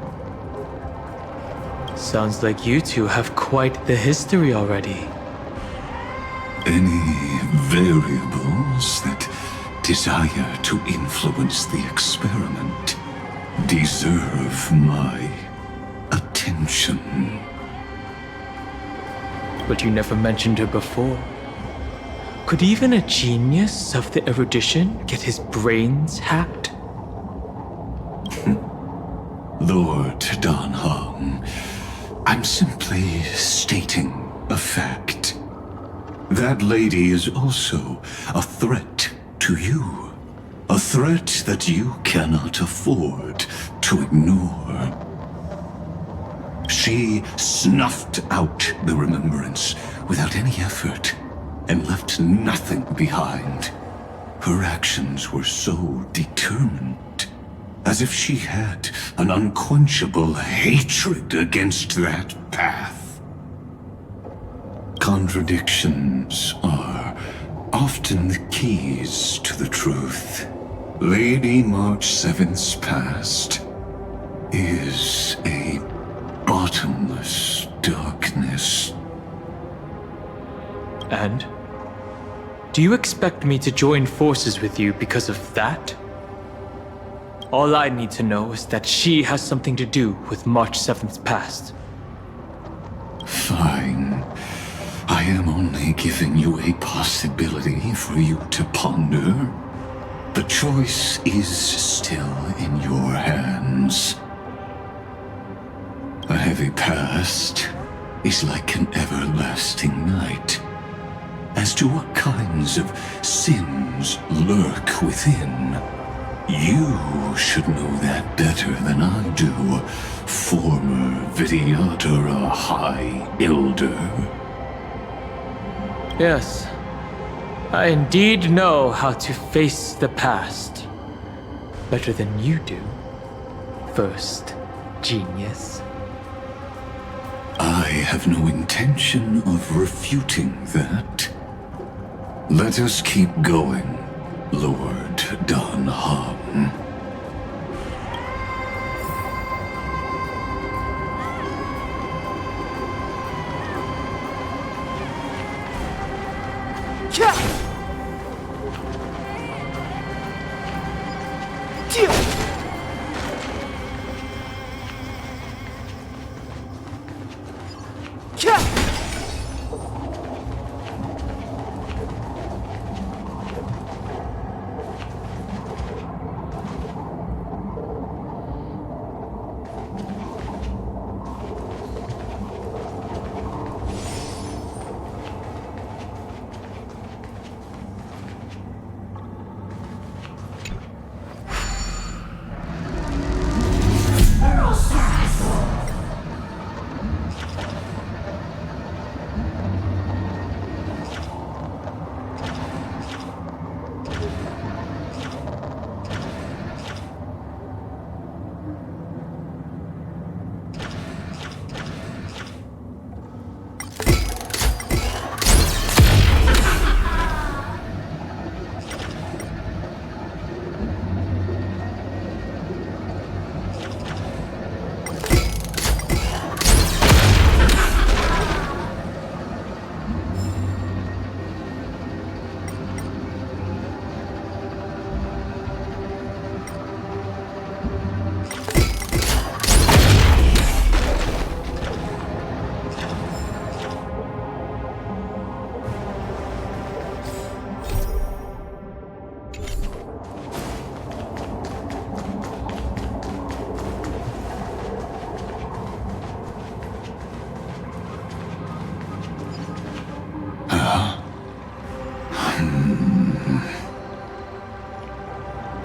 Sounds like you two have quite the history already. Any variables that desire to influence the experiment deserve my attention. But you never mentioned her before. Could even a genius of the erudition get his brains hacked? Lord Dan Hong, I'm simply stating a fact. That lady is also a threat to you. A threat that you cannot afford to ignore. She snuffed out the Remembrance without any effort and left nothing behind. Her actions were so determined, as if she had an unquenchable hatred against that path. Contradictions are often the keys to the truth. Lady March 7th's past is a bottomless darkness. And? Do you expect me to join forces with you because of that? All I need to know is that she has something to do with March 7th's past. Fine. I am only giving you a possibility for you to ponder. The choice is still in your hands. A heavy past is like an everlasting night. As to what kinds of sins lurk within, you should know that better than I do, former Vidyadhara High Elder. Yes, I indeed know how to face the past. Better than you do, first genius. I have no intention of refuting that. Let us keep going, Lord Dan Hong.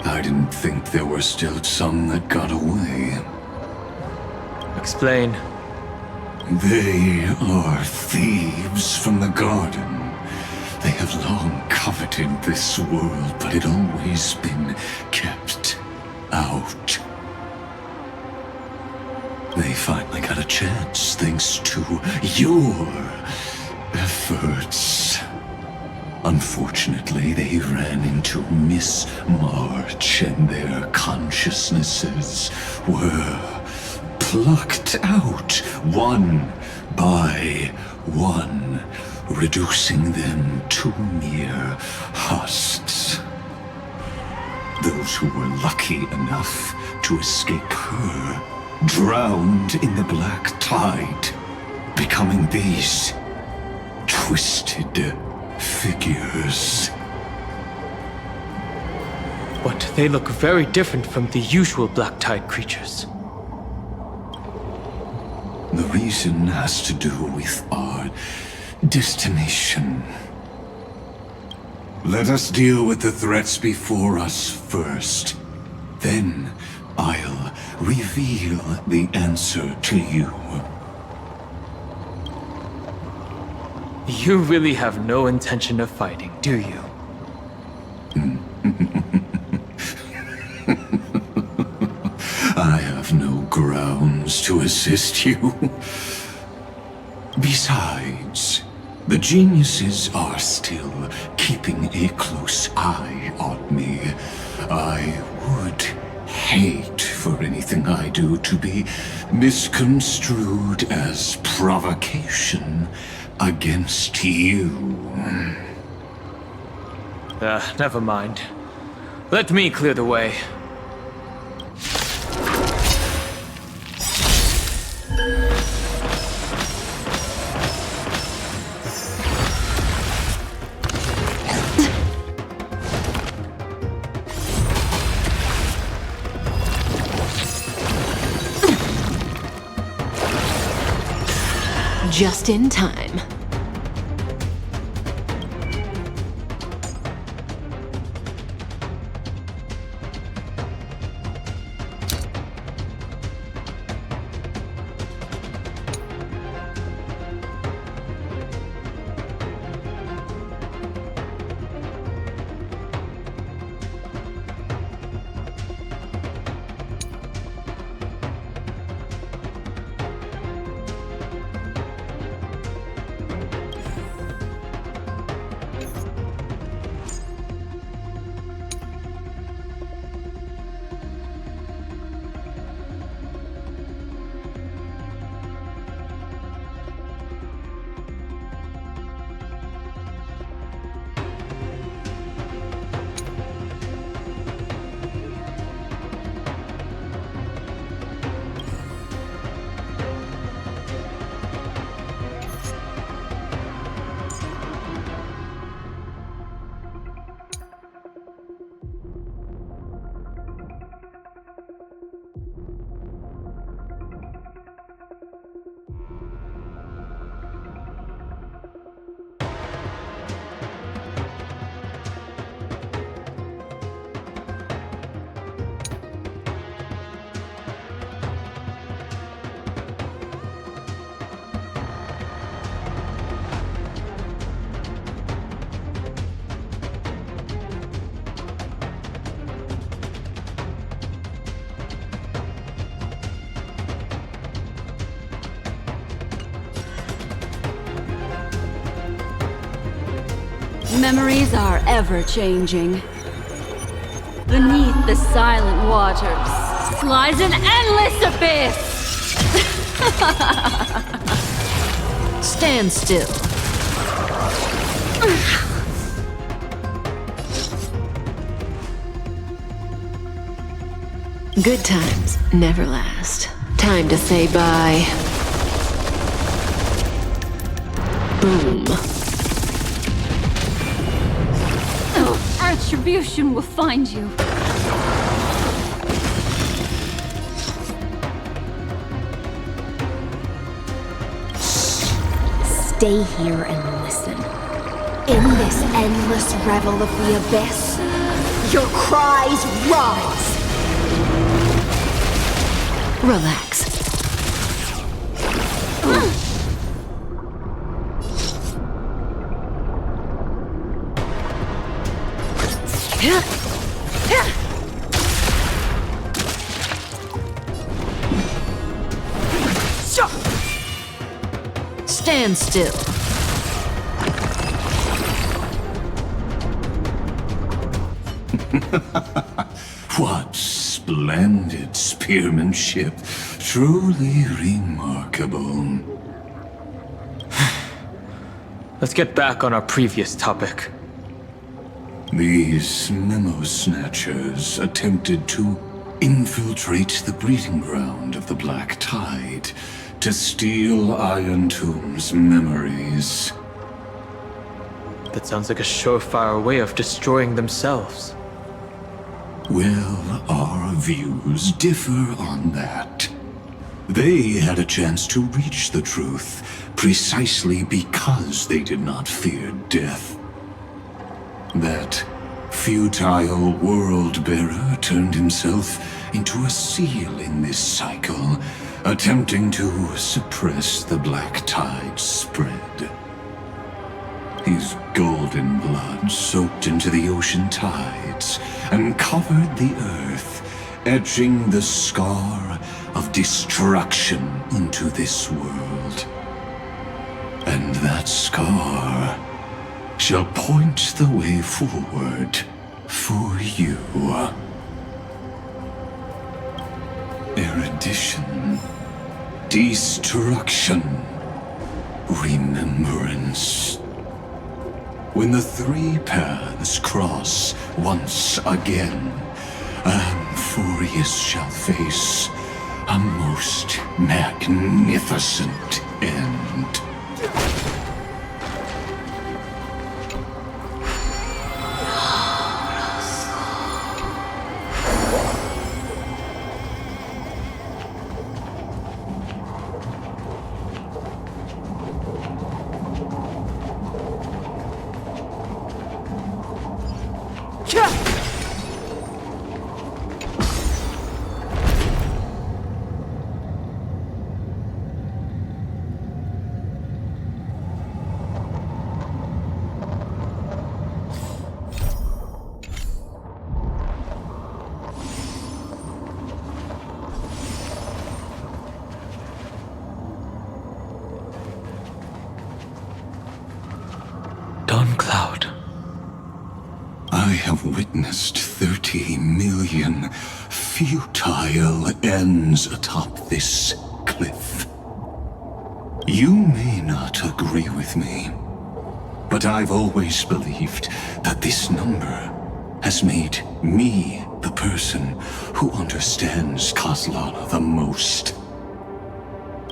I didn't think there were still some that got away. Explain. They are thieves from the garden. They have long coveted this world, but it always been kept out. They finally got a chance thanks to your efforts. Unfortunately, they ran into Miss March and their consciousnesses were plucked out one by one, reducing them to mere husks. Those who were lucky enough to escape her drowned in the black tide, becoming these twisted figures. But they look very different from the usual black tide creatures. The reason has to do with our destination. Let us deal with the threats before us first. Then I'll reveal the answer to you. You really have no intention of fighting, do you? I have no grounds to assist you. Besides, the geniuses are still keeping a close eye on me. I would hate for anything I do to be misconstrued as provocation against you. Never mind. Let me clear the way. Just in time. Memories are ever-changing. Beneath the silent waters lies an endless abyss! Stand still. Good times never last. Time to say bye. Boom. Retribution will find you. Stay here and listen. In this endless revel of the abyss, your cries rise. Relax. Stand still. What splendid spearmanship. Truly remarkable. Let's get back on our previous topic. These memo snatchers attempted to infiltrate the breeding ground of the Black Tide to steal Iron Tomb's memories. That sounds like a surefire way of destroying themselves. Well, our views differ on that. They had a chance to reach the truth precisely because they did not fear death. That futile world-bearer turned himself into a seal in this cycle, attempting to suppress the Black Tide's spread. His golden blood soaked into the ocean tides and covered the earth, etching the scar of destruction into this world. And that scar shall point the way forward for you. Erudition, destruction, remembrance. When the three paths cross once again, Amphorius shall face a most magnificent end. I have witnessed 30 million futile ends atop this cliff. You may not agree with me, but I've always believed that this number has made me the person who understands Kozlana the most.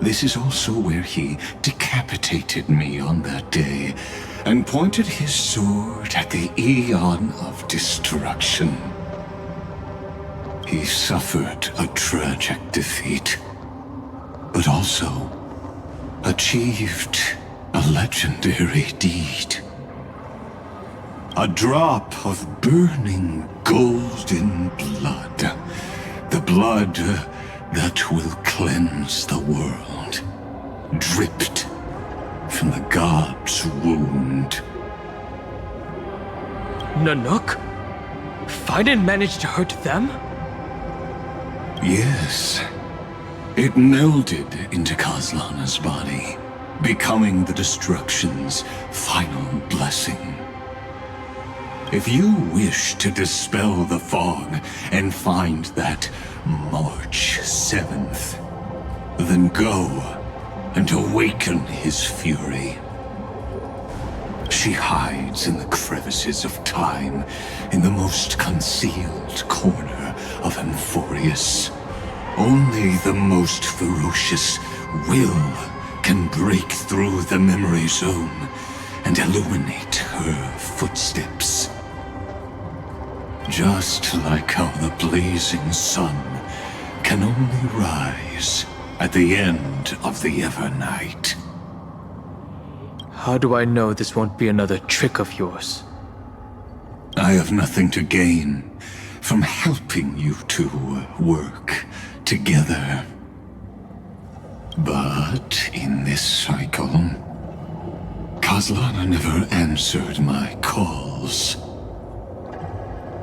This is also where he decapitated me on that day and pointed his sword at the Aeon of Destruction. He suffered a tragic defeat, but also achieved a legendary deed. A drop of burning golden blood. The blood that will cleanse the world. Dripped from the god's wound. Nanook? Fiden managed to hurt them? Yes. It melded into Kozlana's body, becoming the Destruction's final blessing. If you wish to dispel the fog and find that March 7th, then go and awaken his fury. She hides in the crevices of time, in the most concealed corner of Amphorius. Only the most ferocious will can break through the memory zone and illuminate her footsteps. Just like how the blazing sun can only rise at the end of the Evernight. How do I know this won't be another trick of yours? I have nothing to gain from helping you two work together. But in this cycle, Kaslana never answered my calls.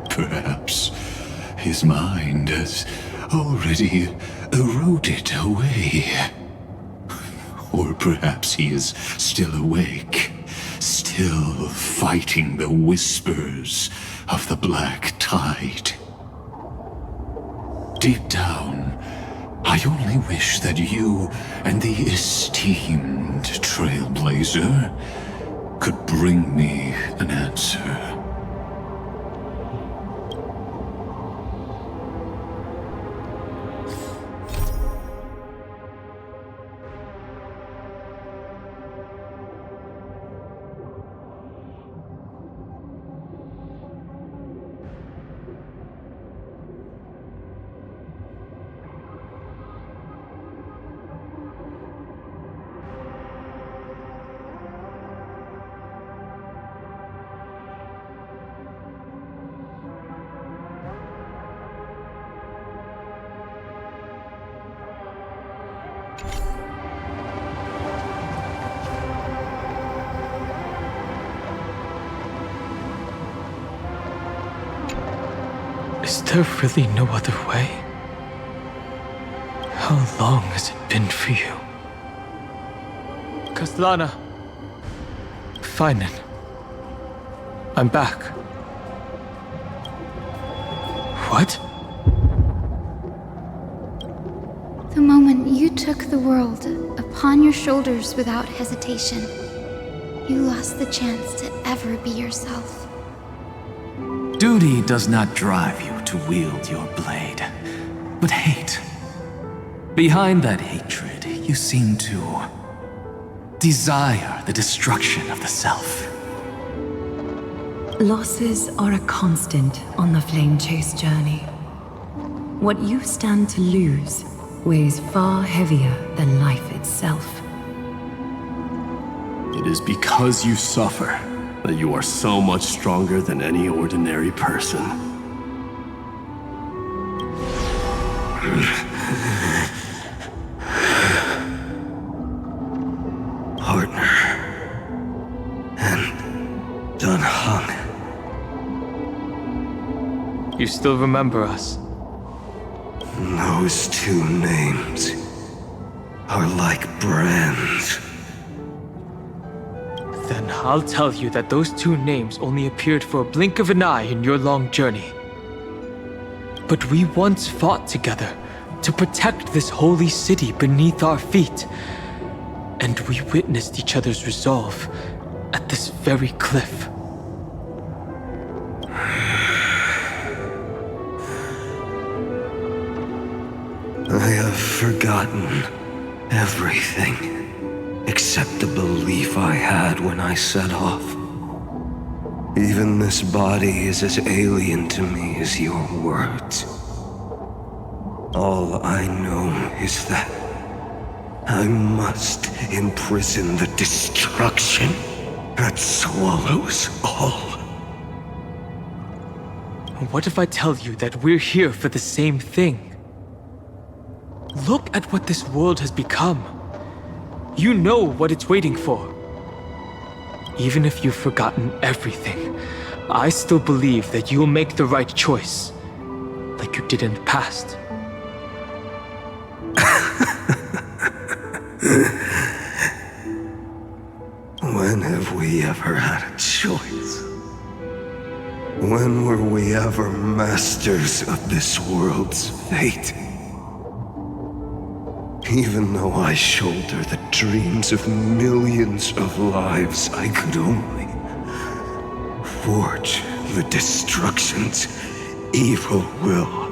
Perhaps his mind has already eroded away. Or perhaps he is still awake, still fighting the whispers of the Black Tide. Deep down, I only wish that you and the esteemed Trailblazer could bring me an answer. Is there really no other way? How long has it been for you? Kaslana. Fine then. I'm back. What? The moment you took the world upon your shoulders without hesitation, you lost the chance to ever be yourself. Duty does not drive you to wield your blade, but hate. Behind that hatred, you seem to desire the destruction of the self. Losses are a constant on the Flame Chase journey. What you stand to lose weighs far heavier than life itself. It is because you suffer that you are so much stronger than any ordinary person. Partner. And Dunhung. You still remember us? Those two names are like brands. Then I'll tell you that those two names only appeared for a blink of an eye in your long journey. But we once fought together to protect this holy city beneath our feet. And we witnessed each other's resolve at this very cliff. I have forgotten everything except the belief I had when I set off. Even this body is as alien to me as your words. All I know is that I must imprison the destruction that swallows all. What if I tell you that we're here for the same thing? Look at what this world has become. You know what it's waiting for. Even if you've forgotten everything, I still believe that you'll make the right choice, like you did in the past. When have we ever had a choice? When were we ever masters of this world's fate? Even though I shoulder the dreams of millions of lives, I could only forge the destruction's evil will.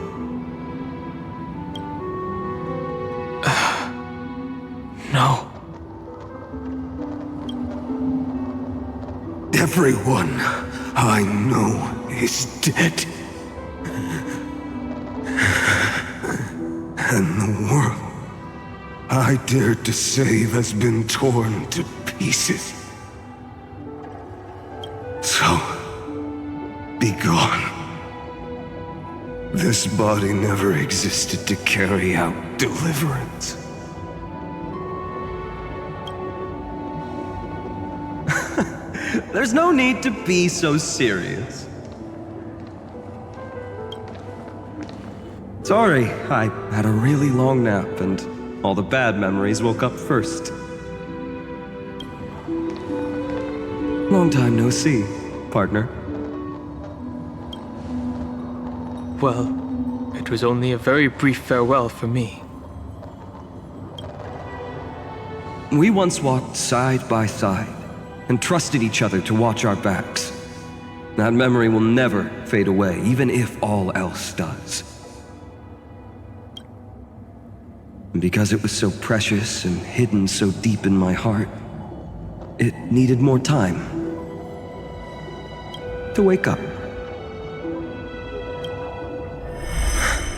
No. Everyone I know is dead. And the world I dared to save has been torn to pieces. So, be gone. This body never existed to carry out deliverance. There's no need to be so serious. Sorry, I had a really long nap and all the bad memories woke up first. Long time no see, partner. Well, it was only a very brief farewell for me. We once walked side by side and trusted each other to watch our backs. That memory will never fade away, even if all else does. And because it was so precious and hidden so deep in my heart, it needed more time to wake up.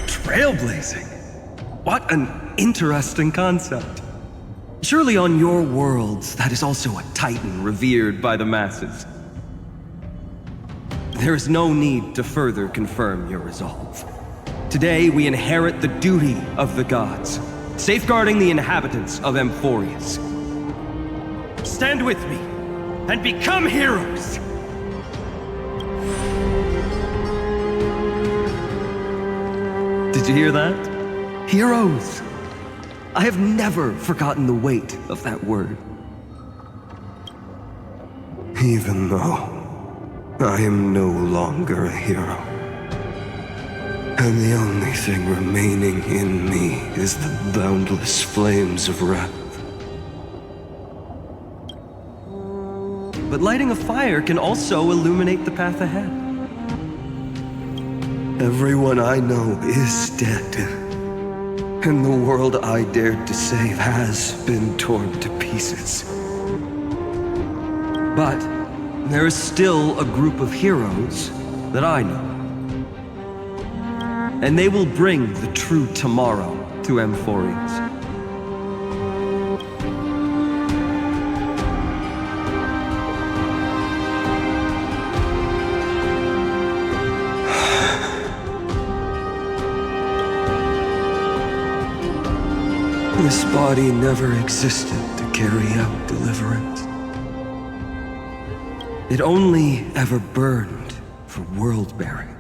Trailblazing? What an interesting concept. Surely on your worlds, that is also a titan revered by the masses. There is no need to further confirm your resolve. Today, we inherit the duty of the gods, safeguarding the inhabitants of Amphorius. Stand with me, and become heroes! Did you hear that? Heroes! I have never forgotten the weight of that word. Even though I am no longer a hero, and the only thing remaining in me is the boundless flames of wrath. But lighting a fire can also illuminate the path ahead. Everyone I know is dead, and the world I dared to save has been torn to pieces. But there is still a group of heroes that I know. And they will bring the true tomorrow to Amphorius. This body never existed to carry out deliverance. It only ever burned for world-bearing.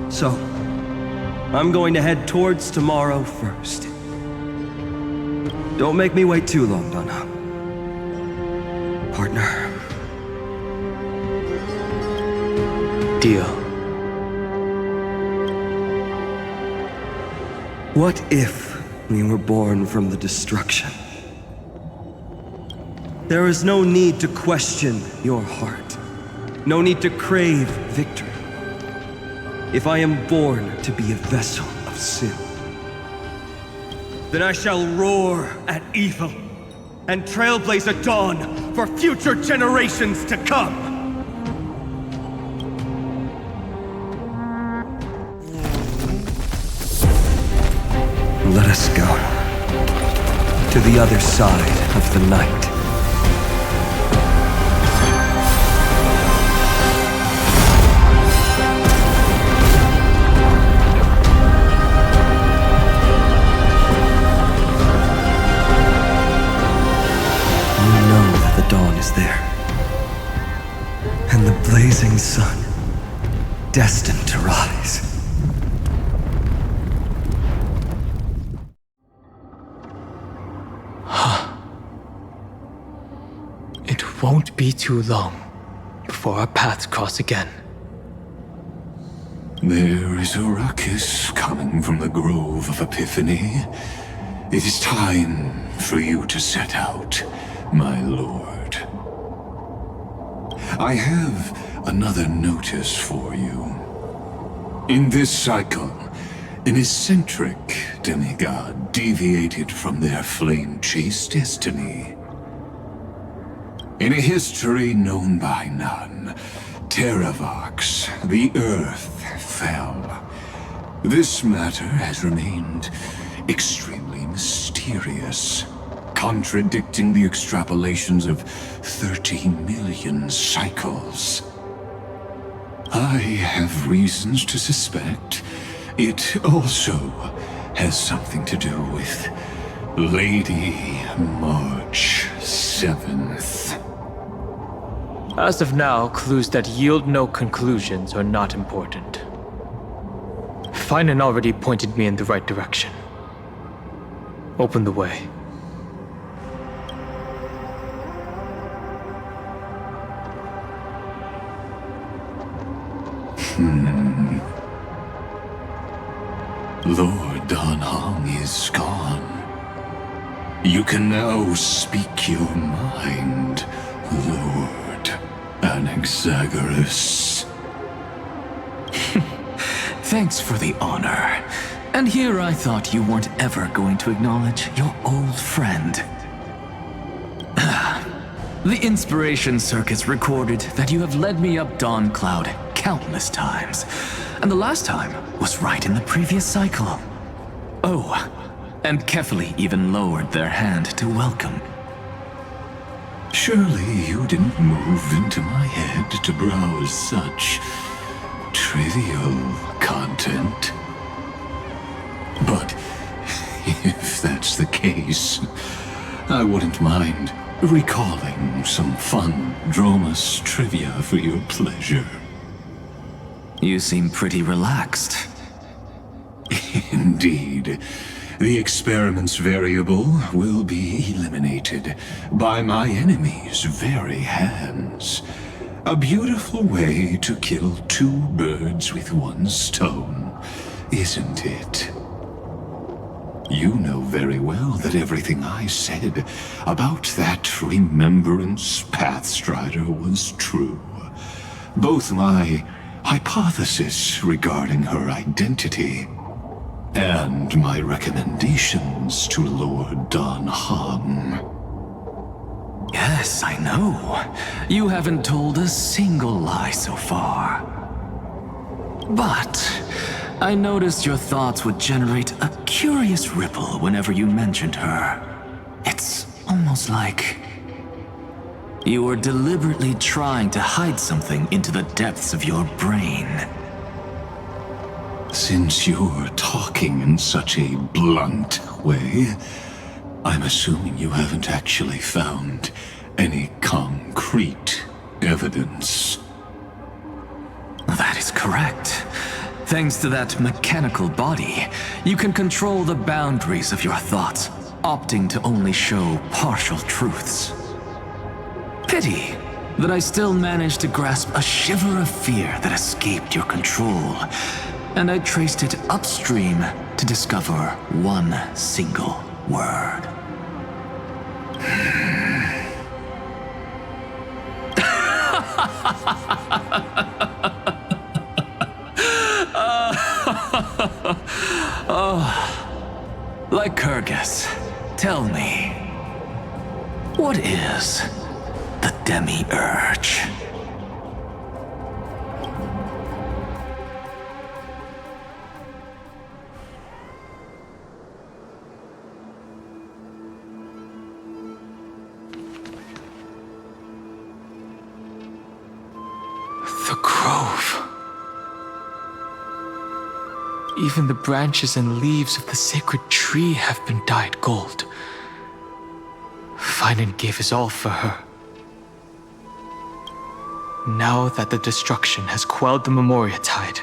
So, I'm going to head towards tomorrow first. Don't make me wait too long, Donna. Partner. Deal. What if we were born from the destruction? There is no need to question your heart. No need to crave victory. If I am born to be a vessel of sin, then I shall roar at evil and trailblaze a dawn for future generations to come. Let us go to the other side of the night. Dawn is there, and the blazing sun, destined to rise. It won't be too long before our paths cross again. There is a ruckus coming from the Grove of Epiphany. It is time for you to set out, my lord. I have another notice for you. In this cycle, an eccentric demigod deviated from their flame-chased destiny. In a history known by none, Terravox, the Earth, fell. This matter has remained extremely mysterious. contradicting the extrapolations of 30 million cycles. I have reasons to suspect it also has something to do with Lady March 7th. As of now, clues that yield no conclusions are not important. Finan already pointed me in the right direction. Open the way. Lord Dan Heng is gone. You can now speak your mind, Lord Anaxagoras. Thanks for the honor. And here I thought you weren't ever going to acknowledge your old friend. The Inspiration Circus recorded that you have led me up Dawn Cloud countless times, and the last time was right in the previous cycle. Oh, and Kefali even lowered their hand to welcome. Surely you didn't move into my head to browse such trivial content. But if that's the case, I wouldn't mind recalling some fun Dromus trivia for your pleasure. You seem pretty relaxed. Indeed. The experiment's variable will be eliminated by my enemy's very hands. A beautiful way to kill two birds with one stone, isn't it? You know very well that everything I said about that Remembrance Pathstrider was true. Both my hypothesis regarding her identity and my recommendations to Lord Dan Heng. Yes, I know. You haven't told a single lie so far. But I noticed your thoughts would generate a curious ripple whenever you mentioned her. It's almost like you were deliberately trying to hide something into the depths of your brain. Since you're talking in such a blunt way, I'm assuming you haven't actually found any concrete evidence. That is correct. Thanks to that mechanical body, you can control the boundaries of your thoughts, opting to only show partial truths. Pity that I still managed to grasp a shiver of fear that escaped your control, and I traced it upstream to discover one single word. Oh, Lycurgus, tell me, what is the Demi-Urge? The grove. Even the branches and leaves of the sacred tree have been dyed gold. Finan gave his all for her. Now that the destruction has quelled the Memoria Tide,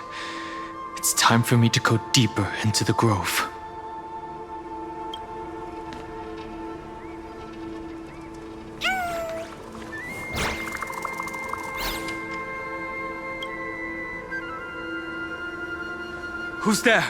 it's time for me to go deeper into the grove. Who's there?